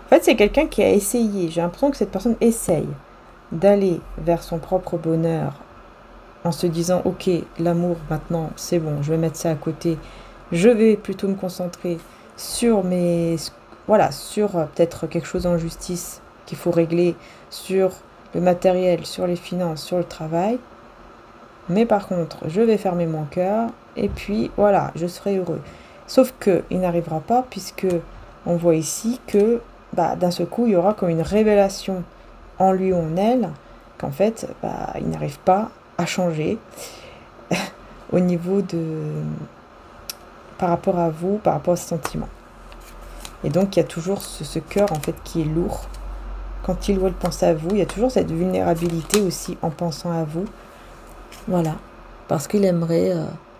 En fait, c'est quelqu'un qui a essayé. J'ai l'impression que cette personne essaye d'aller vers son propre bonheur en se disant, ok, l'amour, maintenant, c'est bon, je vais mettre ça à côté. Je vais plutôt me concentrer sur voilà, sur peut-être quelque chose en justice qu'il faut régler, sur le matériel, sur les finances, sur le travail. Mais par contre, je vais fermer mon cœur et puis voilà, je serai heureux. Sauf que il n'arrivera pas puisque on voit ici que d'un seul coup, il y aura comme une révélation en lui ou en elle qu'en fait, il n'arrive pas à changer au niveau par rapport à vous, par rapport aux sentiments. Et donc, il y a toujours ce cœur en fait qui est lourd. Quand il ou elle pense à vous, il y a toujours cette vulnérabilité aussi en pensant à vous. Voilà, parce qu'il aimerait,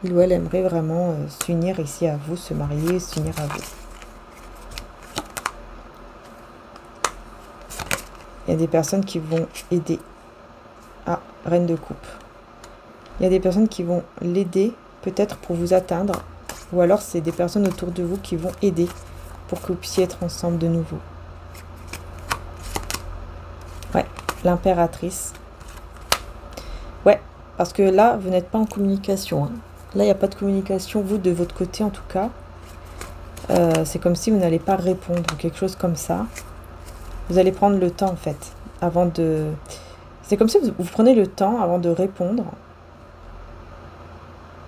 il ou elle aimerait vraiment s'unir ici à vous, se marier, s'unir à vous. Il y a des personnes qui vont aider. Ah, reine de coupe. Il y a des personnes qui vont l'aider, peut-être pour vous atteindre, ou alors c'est des personnes autour de vous qui vont aider pour que vous puissiez être ensemble de nouveau. Ouais, l'impératrice. Ouais, parce que là, vous n'êtes pas en communication. Hein. Là, il n'y a pas de communication, vous, de votre côté en tout cas. C'est comme si vous n'allez pas répondre, quelque chose comme ça. Vous allez prendre le temps, en fait, avant de... C'est comme si vous prenez le temps avant de répondre.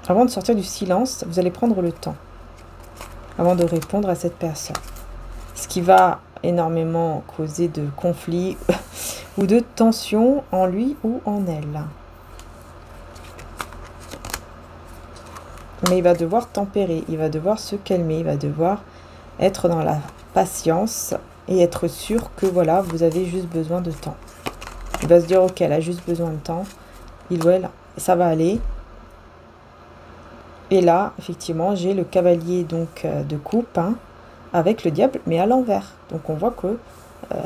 Avant de sortir du silence, vous allez prendre le temps avant de répondre à cette personne. Ce qui va énormément causer de conflits ou de tensions en lui ou en elle. Mais il va devoir tempérer, il va devoir se calmer, il va devoir être dans la patience et être sûr que voilà, vous avez juste besoin de temps. Il va se dire, ok, elle a juste besoin de temps, il ou elle, ça va aller. Et là, effectivement, j'ai le cavalier donc de coupe hein, avec le diable, mais à l'envers. Donc on voit que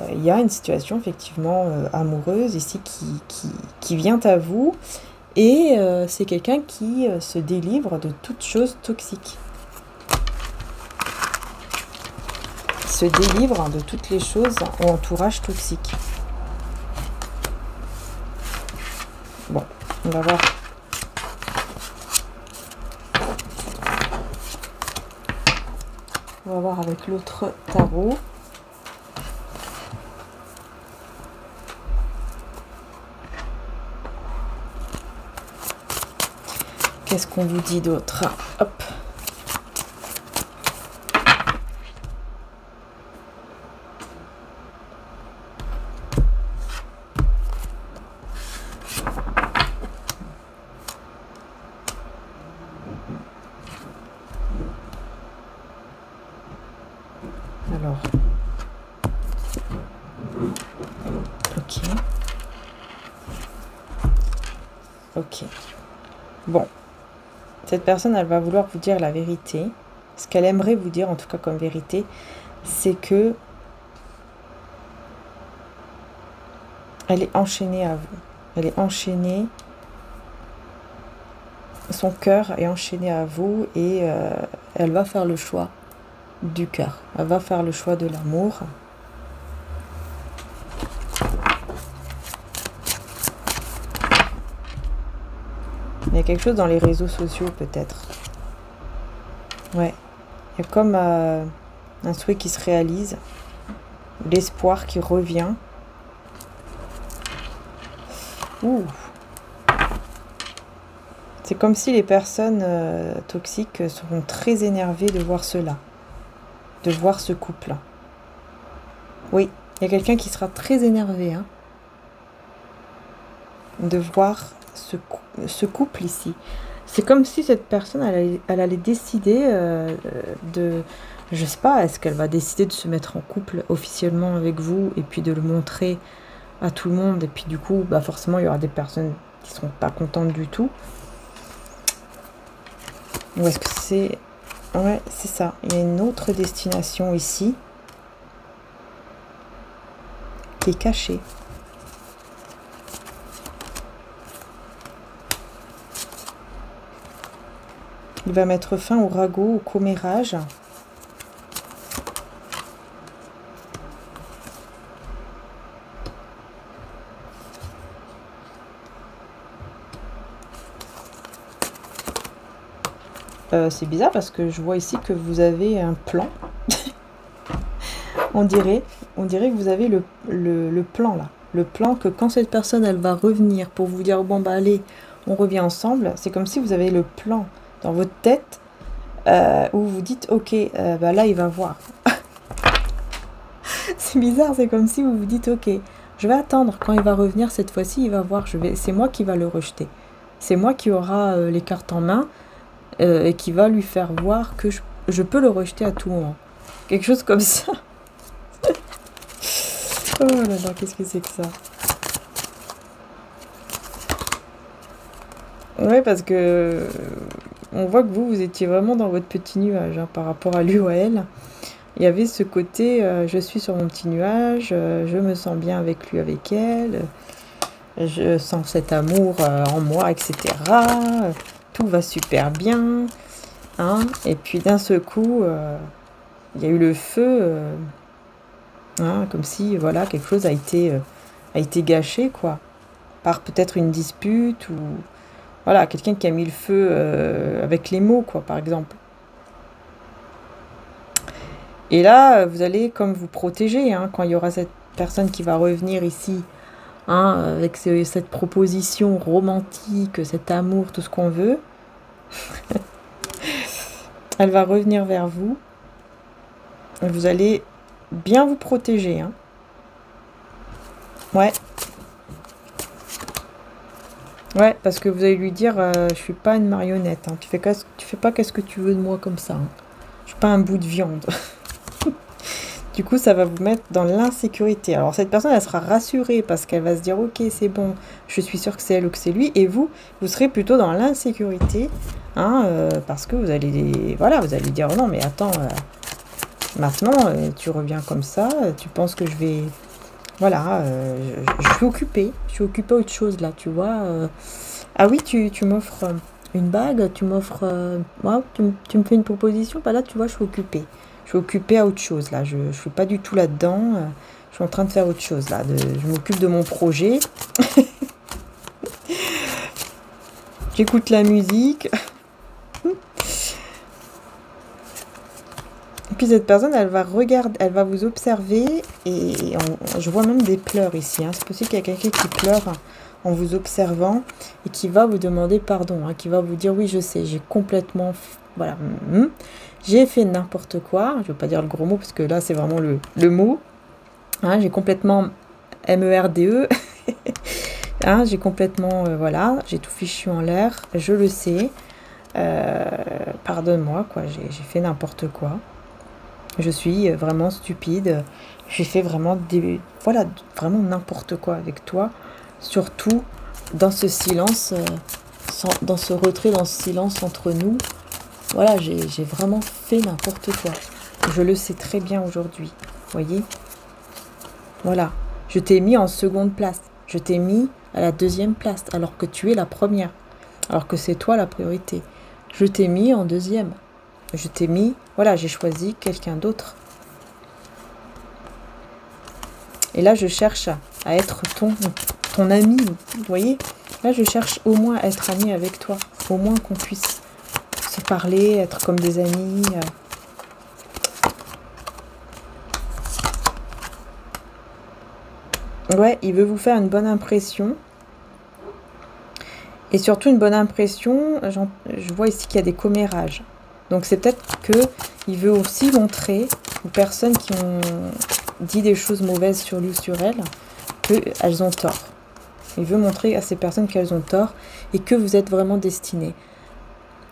il y a une situation effectivement amoureuse ici qui vient à vous. Et c'est quelqu'un qui se délivre de toute chose toxique. Se délivre de toutes les choses ou entourage toxique. Bon, on va voir. On va voir avec l'autre tarot. Qu'est-ce qu'on vous dit d'autre? Hop. Alors. Ok. Ok. Bon. Cette personne, elle va vouloir vous dire la vérité. Ce qu'elle aimerait vous dire, en tout cas comme vérité, c'est que elle est enchaînée à vous. Elle est enchaînée. Son cœur est enchaîné à vous et elle va faire le choix du cœur. Elle va faire le choix de l'amour. Il y a quelque chose dans les réseaux sociaux peut-être. Ouais. Il y a comme un souhait qui se réalise. L'espoir qui revient. Ouh. C'est comme si les personnes toxiques seront très énervées de voir cela. De voir ce couple. Oui, il y a quelqu'un qui sera très énervé. Hein, de voir ce couple ici. C'est comme si cette personne, elle allait décider de... Je sais pas, est-ce qu'elle va décider de se mettre en couple officiellement avec vous et puis de le montrer à tout le monde. Et puis du coup, forcément, il y aura des personnes qui seront pas contentes du tout. Ou est-ce que c'est... Ouais, c'est ça. Il y a une autre destination ici qui est cachée. Il va mettre fin au ragot, au commérage. c'est bizarre parce que je vois ici que vous avez un plan. on dirait que vous avez le plan là. Le plan que quand cette personne, elle va revenir pour vous dire, bon bah allez, on revient ensemble. C'est comme si vous avez le plan dans votre tête où vous dites, ok, bah là, il va voir. C'est bizarre, c'est comme si vous vous dites, ok, je vais attendre. Quand il va revenir cette fois-ci, il va voir. C'est moi qui va le rejeter. C'est moi qui aura les cartes en main et qui va lui faire voir que je peux le rejeter à tout moment. Quelque chose comme ça. Oh là là, qu'est-ce que c'est que ça? Ouais, parce que on voit que vous étiez vraiment dans votre petit nuage hein, par rapport à lui ou à elle. Il y avait ce côté, je suis sur mon petit nuage, je me sens bien avec lui, avec elle, je sens cet amour en moi, etc. Tout va super bien. Hein, et puis d'un seul coup, il y a eu le feu, hein, comme si voilà, quelque chose a été gâché, quoi. Par peut-être une dispute ou voilà, quelqu'un qui a mis le feu avec les mots, quoi, par exemple. Et là, vous allez comme vous protéger hein, quand il y aura cette personne qui va revenir ici, hein, avec cette proposition romantique, cet amour, tout ce qu'on veut. Elle va revenir vers vous. Et vous allez bien vous protéger. Hein. Ouais. Ouais, parce que vous allez lui dire, je suis pas une marionnette. Hein. Tu fais pas qu'est-ce que tu veux de moi comme ça. Hein. Je suis pas un bout de viande. Du coup, ça va vous mettre dans l'insécurité. Alors, cette personne, elle sera rassurée parce qu'elle va se dire, ok, c'est bon, je suis sûre que c'est elle ou que c'est lui. Et vous serez plutôt dans l'insécurité, hein, parce que vous allez, voilà, vous allez dire, non, mais attends, maintenant, tu reviens comme ça, tu penses que je vais, voilà, je suis occupée à autre chose là, tu vois. Ah oui, tu m'offres une bague, tu m'offres, ouais, tu me fais une proposition, bah là, tu vois, je suis occupée. Je suis occupée à autre chose, là. Je suis pas du tout là-dedans. Je suis en train de faire autre chose, là. Je m'occupe de mon projet. J'écoute la musique. Et puis cette personne, elle va regarder, elle va vous observer. Et je vois même des pleurs ici. Hein. C'est possible qu'il y a quelqu'un qui pleure en vous observant et qui va vous demander pardon. Hein, qui va vous dire, oui, je sais, j'ai complètement... Voilà. J'ai fait n'importe quoi, je ne veux pas dire le gros mot parce que là c'est vraiment le mot. Hein, j'ai complètement MERDE. Hein, j'ai complètement, voilà, j'ai tout fichu en l'air, je le sais. Pardonne-moi, quoi, j'ai fait n'importe quoi. Je suis vraiment stupide. J'ai fait vraiment voilà, vraiment n'importe quoi avec toi. Surtout dans ce silence, dans ce retrait, dans ce silence entre nous. Voilà, j'ai vraiment fait n'importe quoi. Je le sais très bien aujourd'hui. Voyez? Voilà. Je t'ai mis en seconde place. Je t'ai mis à la deuxième place, alors que tu es la première. Alors que c'est toi la priorité. Je t'ai mis en deuxième. Je t'ai mis... Voilà, j'ai choisi quelqu'un d'autre. Et là, je cherche à être ton ami. Vous voyez? Là, je cherche au moins à être ami avec toi. Au moins qu'on puisse... se parler, être comme des amis. Ouais, il veut vous faire une bonne impression. Et surtout une bonne impression, je vois ici qu'il y a des commérages. Donc c'est peut-être qu'il veut aussi montrer aux personnes qui ont dit des choses mauvaises sur lui ou sur elle, qu'elles ont tort. Il veut montrer à ces personnes qu'elles ont tort et que vous êtes vraiment destinés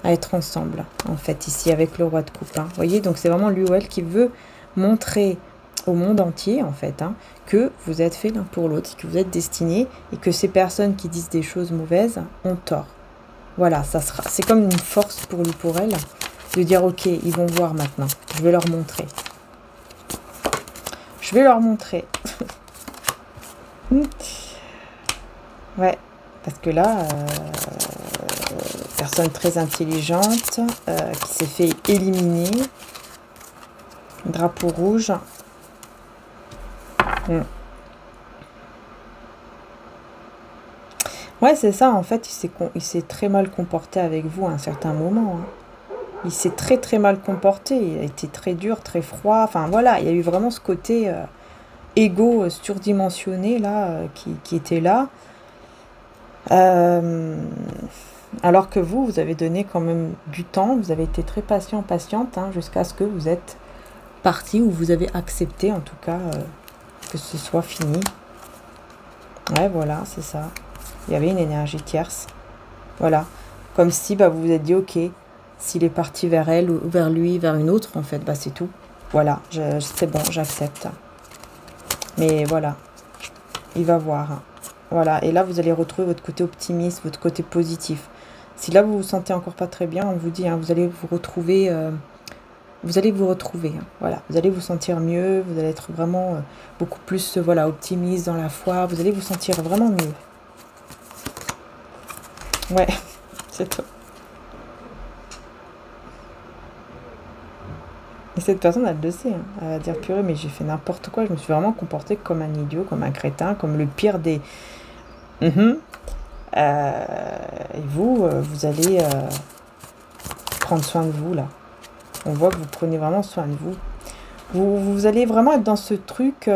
à être ensemble, en fait, ici, avec le roi de coupe. Hein. Vous voyez, donc c'est vraiment lui ou elle qui veut montrer au monde entier, en fait, hein, que vous êtes faits l'un pour l'autre, que vous êtes destinés, et que ces personnes qui disent des choses mauvaises ont tort. Voilà, c'est comme une force pour lui, pour elle, de dire, ok, ils vont voir maintenant, je vais leur montrer. Je vais leur montrer. Ouais, parce que là... personne très intelligente qui s'est fait éliminer. Drapeau rouge. Ouais, c'est ça. En fait, il s'est très mal comporté avec vous à un certain moment. Hein. Il s'est très très mal comporté. Il a été très dur, très froid. Enfin voilà, il y a eu vraiment ce côté égo surdimensionné là, qui était là. Alors que vous avez donné quand même du temps. Vous avez été très patient, patiente, hein, jusqu'à ce que vous êtes parti, ou vous avez accepté en tout cas que ce soit fini. Ouais, voilà, c'est ça. Il y avait une énergie tierce. Voilà. Comme si vous vous êtes dit, ok, s'il est parti vers elle ou vers lui, vers une autre, en fait, c'est tout. Voilà, c'est bon, j'accepte. Mais voilà, il va voir. Voilà, et là, vous allez retrouver votre côté optimiste, votre côté positif. Si là, vous vous sentez encore pas très bien, on vous dit, hein, vous allez vous retrouver... voilà, vous allez vous sentir mieux, vous allez être vraiment beaucoup plus voilà, optimiste dans la foi, vous allez vous sentir vraiment mieux. Ouais, c'est tout. Et cette personne, elle le sait, hein. Elle va dire, purée, mais j'ai fait n'importe quoi, je me suis vraiment comportée comme un idiot, comme un crétin, comme le pire des... et vous, vous allez prendre soin de vous, là. On voit que vous prenez vraiment soin de vous. Vous allez vraiment être dans ce truc,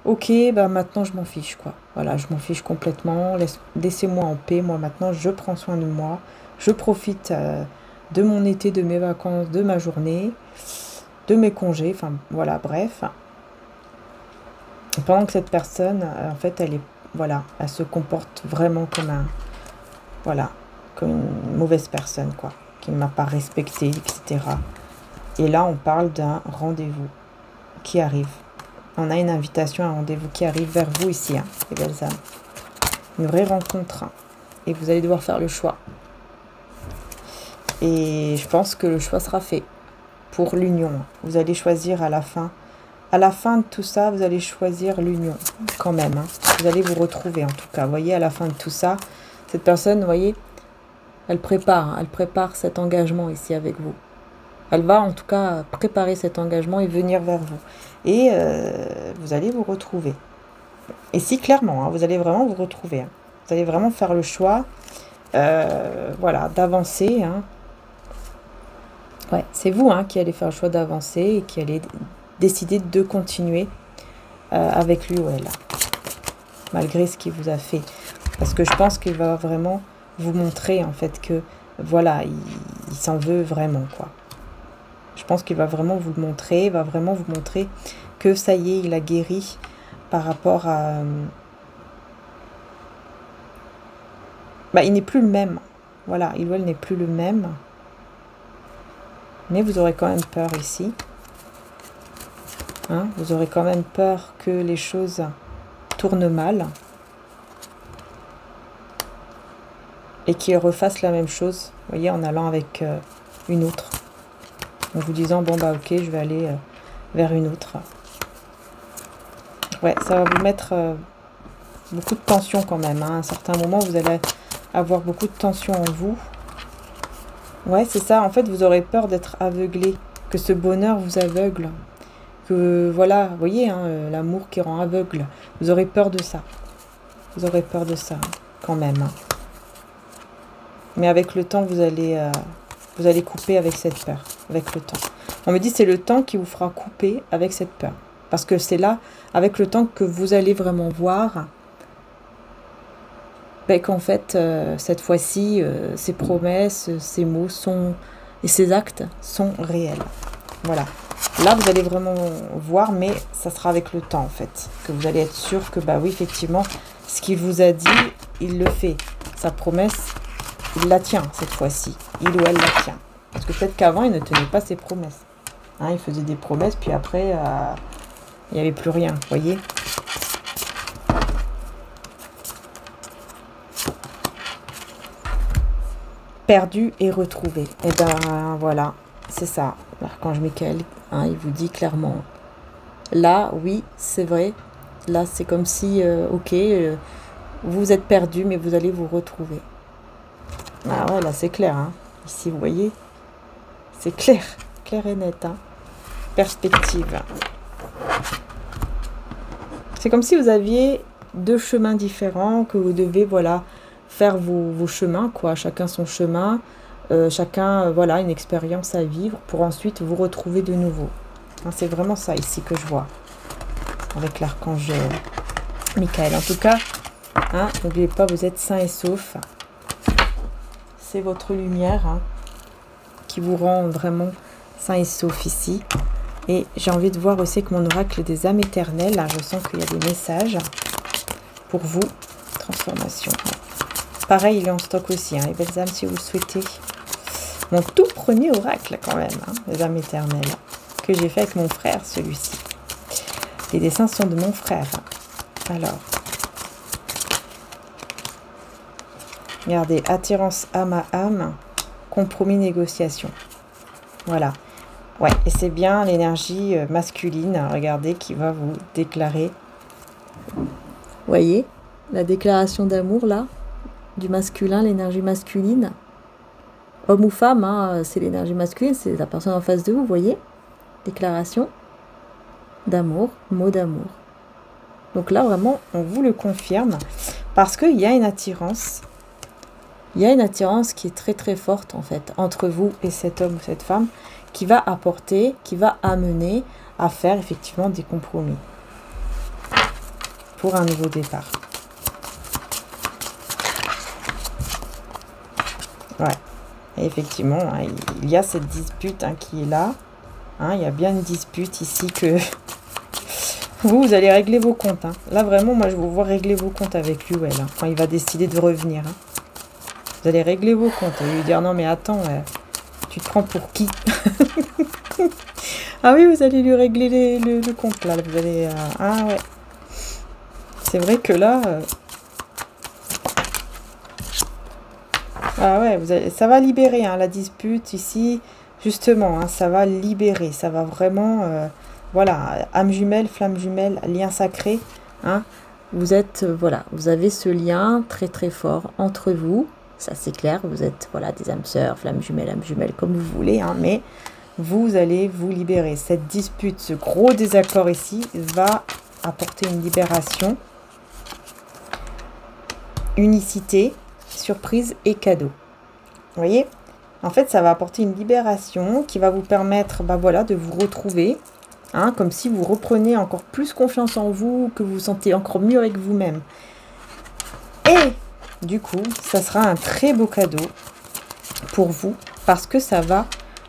ok, maintenant je m'en fiche, quoi. Voilà, je m'en fiche complètement, laissez-moi en paix, moi maintenant je prends soin de moi, je profite de mon été, de mes vacances, de ma journée, de mes congés, enfin voilà, bref. Pendant que cette personne, en fait, elle se comporte vraiment comme comme une mauvaise personne, quoi, qui ne m'a pas respectée, etc. Et là, on parle d'un rendez-vous qui arrive. On a une invitation, un rendez-vous qui arrive vers vous ici, hein, les belles âmes. Une vraie rencontre. Hein, et vous allez devoir faire le choix. Et je pense que le choix sera fait pour l'union. Vous allez choisir à la fin. À la fin de tout ça, vous allez choisir l'union, quand même. Hein. Vous allez vous retrouver, en tout cas. Vous voyez, à la fin de tout ça, cette personne, vous voyez, elle prépare cet engagement ici avec vous. Elle va en tout cas préparer cet engagement et venir vers vous. Et vous allez vous retrouver. Et si clairement, hein, vous allez vraiment vous retrouver. Hein. Vous allez vraiment faire le choix, voilà, d'avancer. Hein. Ouais, c'est vous hein, qui allez faire le choix d'avancer et qui allez décider de continuer avec lui ou elle. Malgré ce qu'il vous a fait. Parce que je pense qu'il va vraiment vous montrer en fait que, voilà, il s'en veut vraiment, quoi. Je pense qu'il va vraiment vous le montrer, il va vraiment vous montrer que ça y est, il a guéri par rapport à... il n'est plus le même. Voilà, il ou elle n'est plus le même. Mais vous aurez quand même peur ici. Hein, vous aurez quand même peur que les choses tournent mal. Et qu'il refasse la même chose, vous voyez, en allant avec une autre. En vous disant, bon ok, je vais aller vers une autre. Ouais, ça va vous mettre beaucoup de tension quand même. Hein. À un certain moment, vous allez avoir beaucoup de tension en vous. Ouais, c'est ça. En fait, vous aurez peur d'être aveuglé. Que ce bonheur vous aveugle. Que, voilà, vous voyez, hein, l'amour qui rend aveugle. Vous aurez peur de ça. Vous aurez peur de ça, quand même. Hein. Mais avec le temps, vous allez couper avec cette peur. Avec le temps. On me dit c'est le temps qui vous fera couper avec cette peur. Parce que c'est là, avec le temps, que vous allez vraiment voir qu'en fait, cette fois-ci, ces promesses, ces mots et ces actes sont réels. Voilà. Là, vous allez vraiment voir, mais ça sera avec le temps, en fait. Que vous allez être sûr que, oui, effectivement, ce qu'il vous a dit, il le fait. Sa promesse, il la tient, cette fois-ci. Il ou elle la tient. Parce que peut-être qu'avant, il ne tenait pas ses promesses. Hein, il faisait des promesses, puis après, il n'y avait plus rien, vous voyez ? Perdu et retrouvé. Et voilà, c'est ça. L'archange Michael, hein, il vous dit clairement. Là, oui, c'est vrai. Là, c'est comme si, vous êtes perdu, mais vous allez vous retrouver. Ah ouais, là, c'est clair. Hein. Ici, vous voyez, c'est clair. Clair et net. Hein. Perspective. C'est comme si vous aviez deux chemins différents, que vous devez, voilà, faire vos chemins, quoi. Chacun son chemin. chacun, voilà, une expérience à vivre pour ensuite vous retrouver de nouveau. Hein, c'est vraiment ça ici que je vois avec l'archange Michael. En tout cas, hein, n'oubliez pas, vous êtes sains et saufs. C'est votre lumière hein, qui vous rend vraiment sains et saufs ici. Et j'ai envie de voir aussi que mon oracle des âmes éternelles, là, je sens qu'il y a des messages pour vous. Transformation. Pareil, il est en stock aussi, hein, les belles âmes, si vous le souhaitez. Mon tout premier oracle, quand même, hein, des âmes éternelles, que j'ai fait avec mon frère, celui-ci. Les dessins sont de mon frère. Alors, regardez, attirance âme à âme, compromis, négociation. Voilà. Ouais, et c'est bien l'énergie masculine, hein, regardez, qui va vous déclarer. Voyez, la déclaration d'amour, là, du masculin, l'énergie masculine. Homme ou femme, hein, c'est l'énergie masculine, c'est la personne en face de vous, voyez. Déclaration d'amour, mot d'amour. Donc là, vraiment, on vous le confirme, parce qu'il y a une attirance. Il y a une attirance qui est très très forte, en fait, entre vous et cet homme ou cette femme, qui va apporter, qui va amener à faire effectivement des compromis pour un nouveau départ. Ouais, et effectivement, hein, il y a cette dispute hein, qui est là. Hein, il y a bien une dispute ici que vous allez régler vos comptes. Hein. Là, vraiment, moi, je vous vois régler vos comptes avec Luel, hein, quand il va décider de revenir. Hein. Vous allez régler vos comptes et lui dire, non, mais attends, tu te prends pour qui? Ah oui, vous allez lui régler le compte, là. Vous allez... ah ouais. C'est vrai que là... ah ouais, ça va libérer, hein, la dispute ici. Justement, hein, ça va libérer. Ça va vraiment... voilà, âme jumelle, flamme jumelle, lien sacré. Hein. Vous êtes... voilà, vous avez ce lien très très fort entre vous. Ça, c'est clair. Vous êtes, voilà, des âmes sœurs, flamme jumelle, comme vous voulez. Hein, mais... vous allez vous libérer. Cette dispute, ce gros désaccord ici, va apporter une libération, unicité, surprise et cadeau. Vous voyez? En fait, ça va apporter une libération qui va vous permettre voilà, de vous retrouver, hein, comme si vous repreniez encore plus confiance en vous, que vous vous sentez encore mieux avec vous-même. Et du coup, ça sera un très beau cadeau pour vous, parce que ça va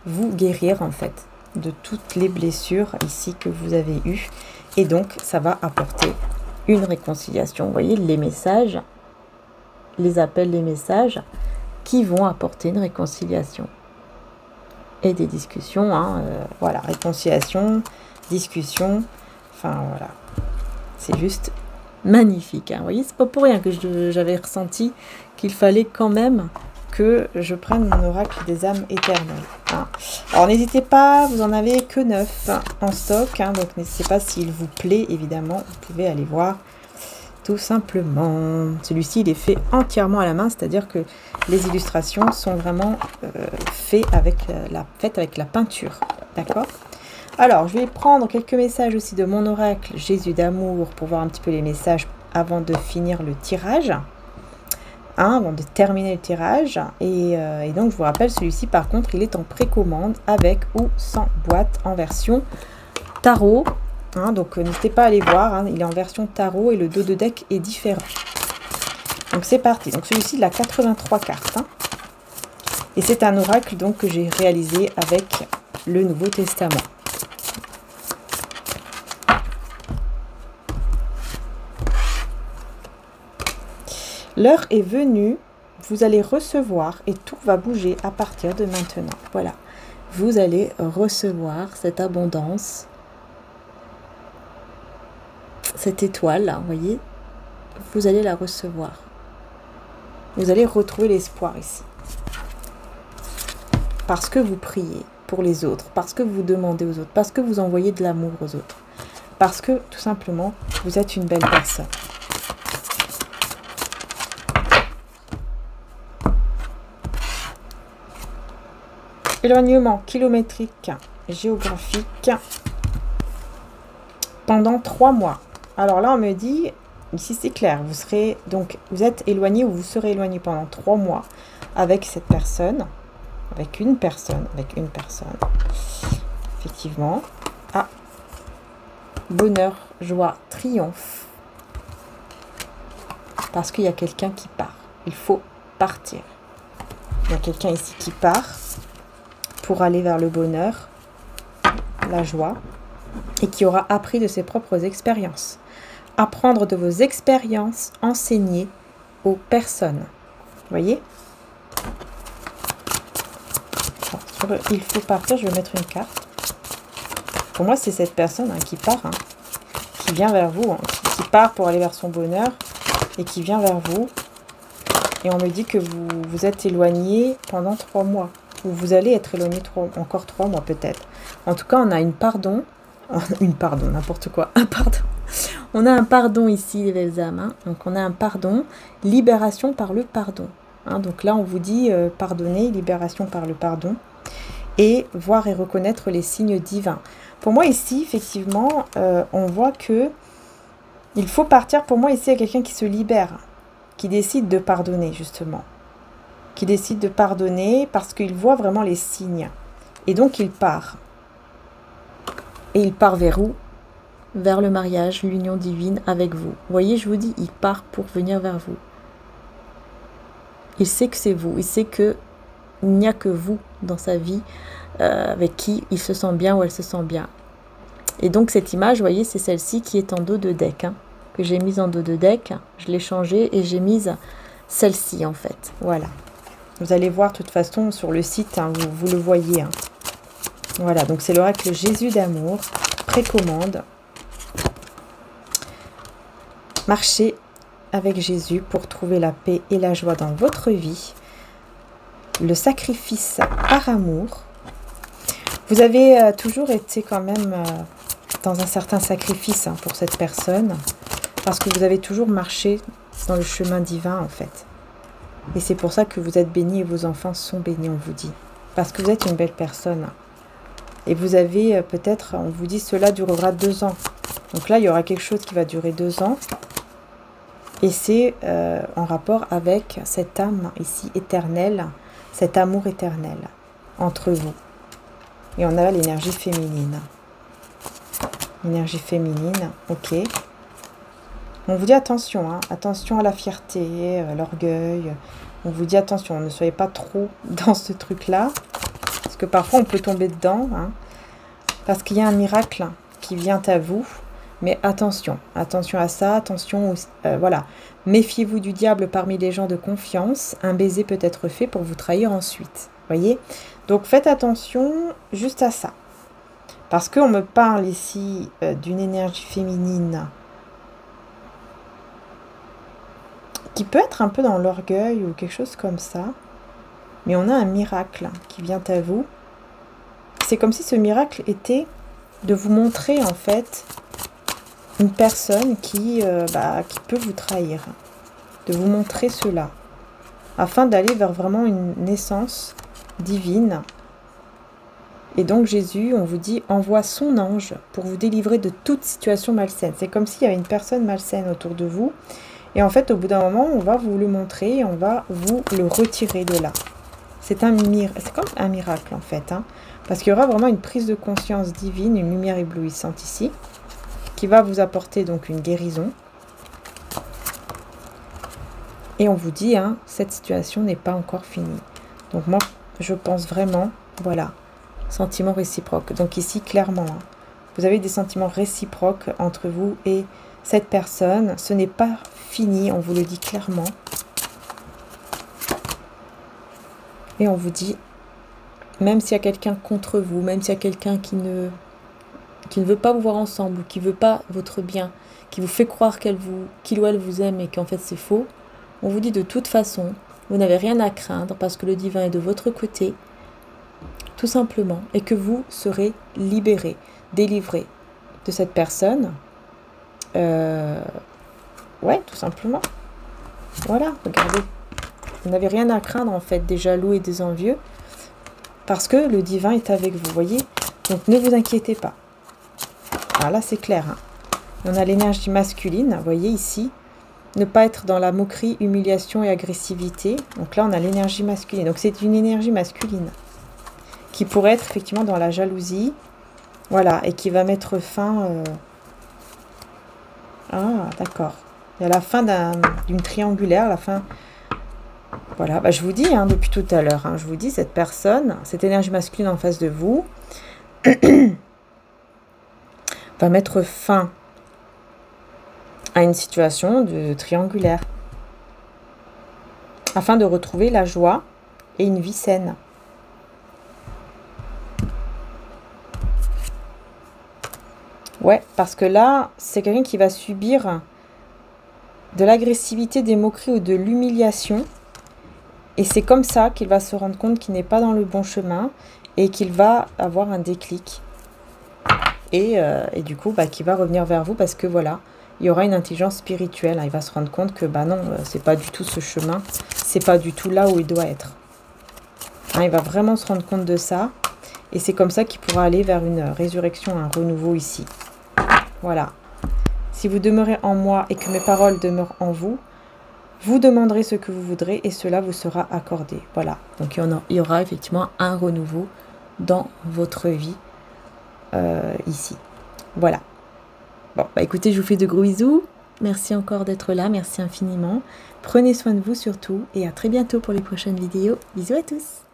vous guérir en fait de toutes les blessures ici que vous avez eues, et donc ça va apporter une réconciliation. Vous voyez les messages, les appels, les messages qui vont apporter une réconciliation et des discussions, hein, voilà, réconciliation, discussion, enfin voilà, c'est juste magnifique, hein. Vous voyez, c'est pas pour rien que j'avais ressenti qu'il fallait quand même que je prenne mon oracle des âmes éternelles. Hein. Alors n'hésitez pas, vous en avez que 9 en stock, hein, donc n'hésitez pas, s'il vous plaît, évidemment, vous pouvez aller voir tout simplement. Celui-ci, il est fait entièrement à la main, c'est-à-dire que les illustrations sont vraiment faites avec la peinture. D'accord? Alors, je vais prendre quelques messages aussi de mon oracle Jésus d'amour pour voir un petit peu les messages avant de finir le tirage. Avant de terminer le tirage, et donc je vous rappelle, celui-ci par contre il est en précommande avec ou sans boîte en version tarot, hein, donc n'hésitez pas à aller voir, hein, il est en version tarot et le dos de deck est différent. Donc c'est parti. Donc celui-ci il a 83 cartes, hein, et c'est un oracle donc que j'ai réalisé avec le Nouveau Testament. L'heure est venue, vous allez recevoir et tout va bouger à partir de maintenant. Voilà, vous allez recevoir cette abondance, cette étoile, là, vous voyez, vous allez la recevoir. Vous allez retrouver l'espoir ici. Parce que vous priez pour les autres, parce que vous demandez aux autres, parce que vous envoyez de l'amour aux autres, parce que tout simplement, vous êtes une belle personne. Éloignement kilométrique, géographique, pendant 3 mois. Alors là, on me dit, ici c'est clair, vous êtes éloigné ou vous serez éloigné pendant 3 mois avec cette personne. avec une personne, effectivement. Ah, bonheur, joie, triomphe. Parce qu'il y a quelqu'un qui part. Il faut partir. Il y a quelqu'un ici qui part pour aller vers le bonheur, la joie, et qui aura appris de ses propres expériences. Apprendre de vos expériences, enseigner aux personnes. Vous voyez? Il faut partir, je vais mettre une carte. Pour moi, c'est cette personne qui part, qui vient vers vous, qui part pour aller vers son bonheur et qui vient vers vous. Et on me dit que vous êtes éloigné pendant 3 mois. Ou vous allez être éloigné encore 3 mois peut-être. En tout cas, on a une pardon. N'importe quoi. Un pardon. On a un pardon ici, les belles âmes. Donc on a un pardon. Libération par le pardon. Donc là, on vous dit pardonner, libération par le pardon. Et voir et reconnaître les signes divins. Pour moi ici, effectivement, on voit que il faut partir. Pour moi ici, il y a quelqu'un qui se libère, qui décide de pardonner justement. Qui décide de pardonner parce qu'il voit vraiment les signes. Et donc il part. Et il part vers où? Vers le mariage, l'union divine avec vous. Vous voyez, je vous dis, il part pour venir vers vous. Il sait que c'est vous. Il sait qu'il n'y a que vous dans sa vie avec qui il se sent bien ou elle se sent bien. Et donc cette image, vous voyez, c'est celle-ci qui est en dos de deck. Que j'ai mise en dos de deck. Je l'ai changée et j'ai mise celle-ci en fait. Voilà. Vous allez voir de toute façon sur le site, vous le voyez. Voilà, donc c'est l'oracle Jésus d'amour, précommande. Marchez avec Jésus pour trouver la paix et la joie dans votre vie. Le sacrifice par amour. Vous avez toujours été quand même dans un certain sacrifice pour cette personne. Parce que vous avez toujours marché dans le chemin divin en fait. Et c'est pour ça que vous êtes bénis et vos enfants sont bénis, on vous dit. Parce que vous êtes une belle personne. Et vous avez peut-être, on vous dit, cela durera 2 ans. Donc là, il y aura quelque chose qui va durer 2 ans. Et c'est en rapport avec cette âme ici éternelle, cet amour éternel entre vous. Et on a l'énergie féminine. L'énergie féminine, ok. On vous dit attention, attention à la fierté, à l'orgueil. On vous dit attention, ne soyez pas trop dans ce truc-là. Parce que parfois on peut tomber dedans. Parce qu'il y a un miracle qui vient à vous. Mais attention, attention à ça, attention, voilà. Méfiez-vous du diable parmi les gens de confiance. Un baiser peut être fait pour vous trahir ensuite. Voyez? Donc faites attention juste à ça. Parce qu'on me parle ici d'une énergie féminine qui peut être un peu dans l'orgueil ou quelque chose comme ça. Mais on a un miracle qui vient à vous. C'est comme si ce miracle était de vous montrer en fait une personne qui peut vous trahir. De vous montrer cela. Afin d'aller vers vraiment une naissance divine. Et donc Jésus, on vous dit, envoie son ange pour vous délivrer de toute situation malsaine. C'est comme s'il y avait une personne malsaine autour de vous. Et en fait, au bout d'un moment, on va vous le montrer et on va vous le retirer de là. C'est comme un miracle en fait. Parce qu'il y aura vraiment une prise de conscience divine, une lumière éblouissante ici, qui va vous apporter donc une guérison. Et on vous dit, cette situation n'est pas encore finie. Donc moi, je pense vraiment, voilà, sentiment réciproque. Donc ici, clairement, vous avez des sentiments réciproques entre vous et cette personne. Ce n'est pas fini, on vous le dit clairement. Et on vous dit, même s'il y a quelqu'un contre vous, même s'il y a quelqu'un qui ne veut pas vous voir ensemble, ou qui ne veut pas votre bien, qui vous fait croire qu'il ou elle vous aime et qu'en fait c'est faux, on vous dit de toute façon, vous n'avez rien à craindre parce que le divin est de votre côté, tout simplement, et que vous serez libéré, délivré de cette personne. Ouais, tout simplement. Voilà, regardez. Vous n'avez rien à craindre en fait des jaloux et des envieux parce que le divin est avec vous, voyez. Donc ne vous inquiétez pas. Ah là c'est clair. On a l'énergie masculine, vous voyez ici. Ne pas être dans la moquerie, humiliation et agressivité. Donc là, on a l'énergie masculine. Donc c'est une énergie masculine qui pourrait être effectivement dans la jalousie. Voilà, et qui va mettre fin... Ah, d'accord. Il y a la fin d'une triangulaire, la fin... Voilà, bah, je vous dis, hein, depuis tout à l'heure, hein, je vous dis, cette personne, cette énergie masculine en face de vous, va mettre fin à une situation de triangulaire, afin de retrouver la joie et une vie saine. Ouais, parce que là, c'est quelqu'un qui va subir de l'agressivité, des moqueries ou de l'humiliation. Et c'est comme ça qu'il va se rendre compte qu'il n'est pas dans le bon chemin et qu'il va avoir un déclic. Et du coup, bah, qu'il va revenir vers vous parce que voilà, il y aura une intelligence spirituelle. Hein. Il va se rendre compte que bah non, c'est pas du tout ce chemin, c'est pas du tout là où il doit être. Hein, il va vraiment se rendre compte de ça. Et c'est comme ça qu'il pourra aller vers une résurrection, un renouveau ici. Voilà. Si vous demeurez en moi et que mes paroles demeurent en vous, vous demanderez ce que vous voudrez et cela vous sera accordé. Voilà. Donc il y aura effectivement un renouveau dans votre vie ici. Voilà. Bon, bah écoutez, je vous fais de gros bisous. Merci encore d'être là. Merci infiniment. Prenez soin de vous surtout et à très bientôt pour les prochaines vidéos. Bisous à tous.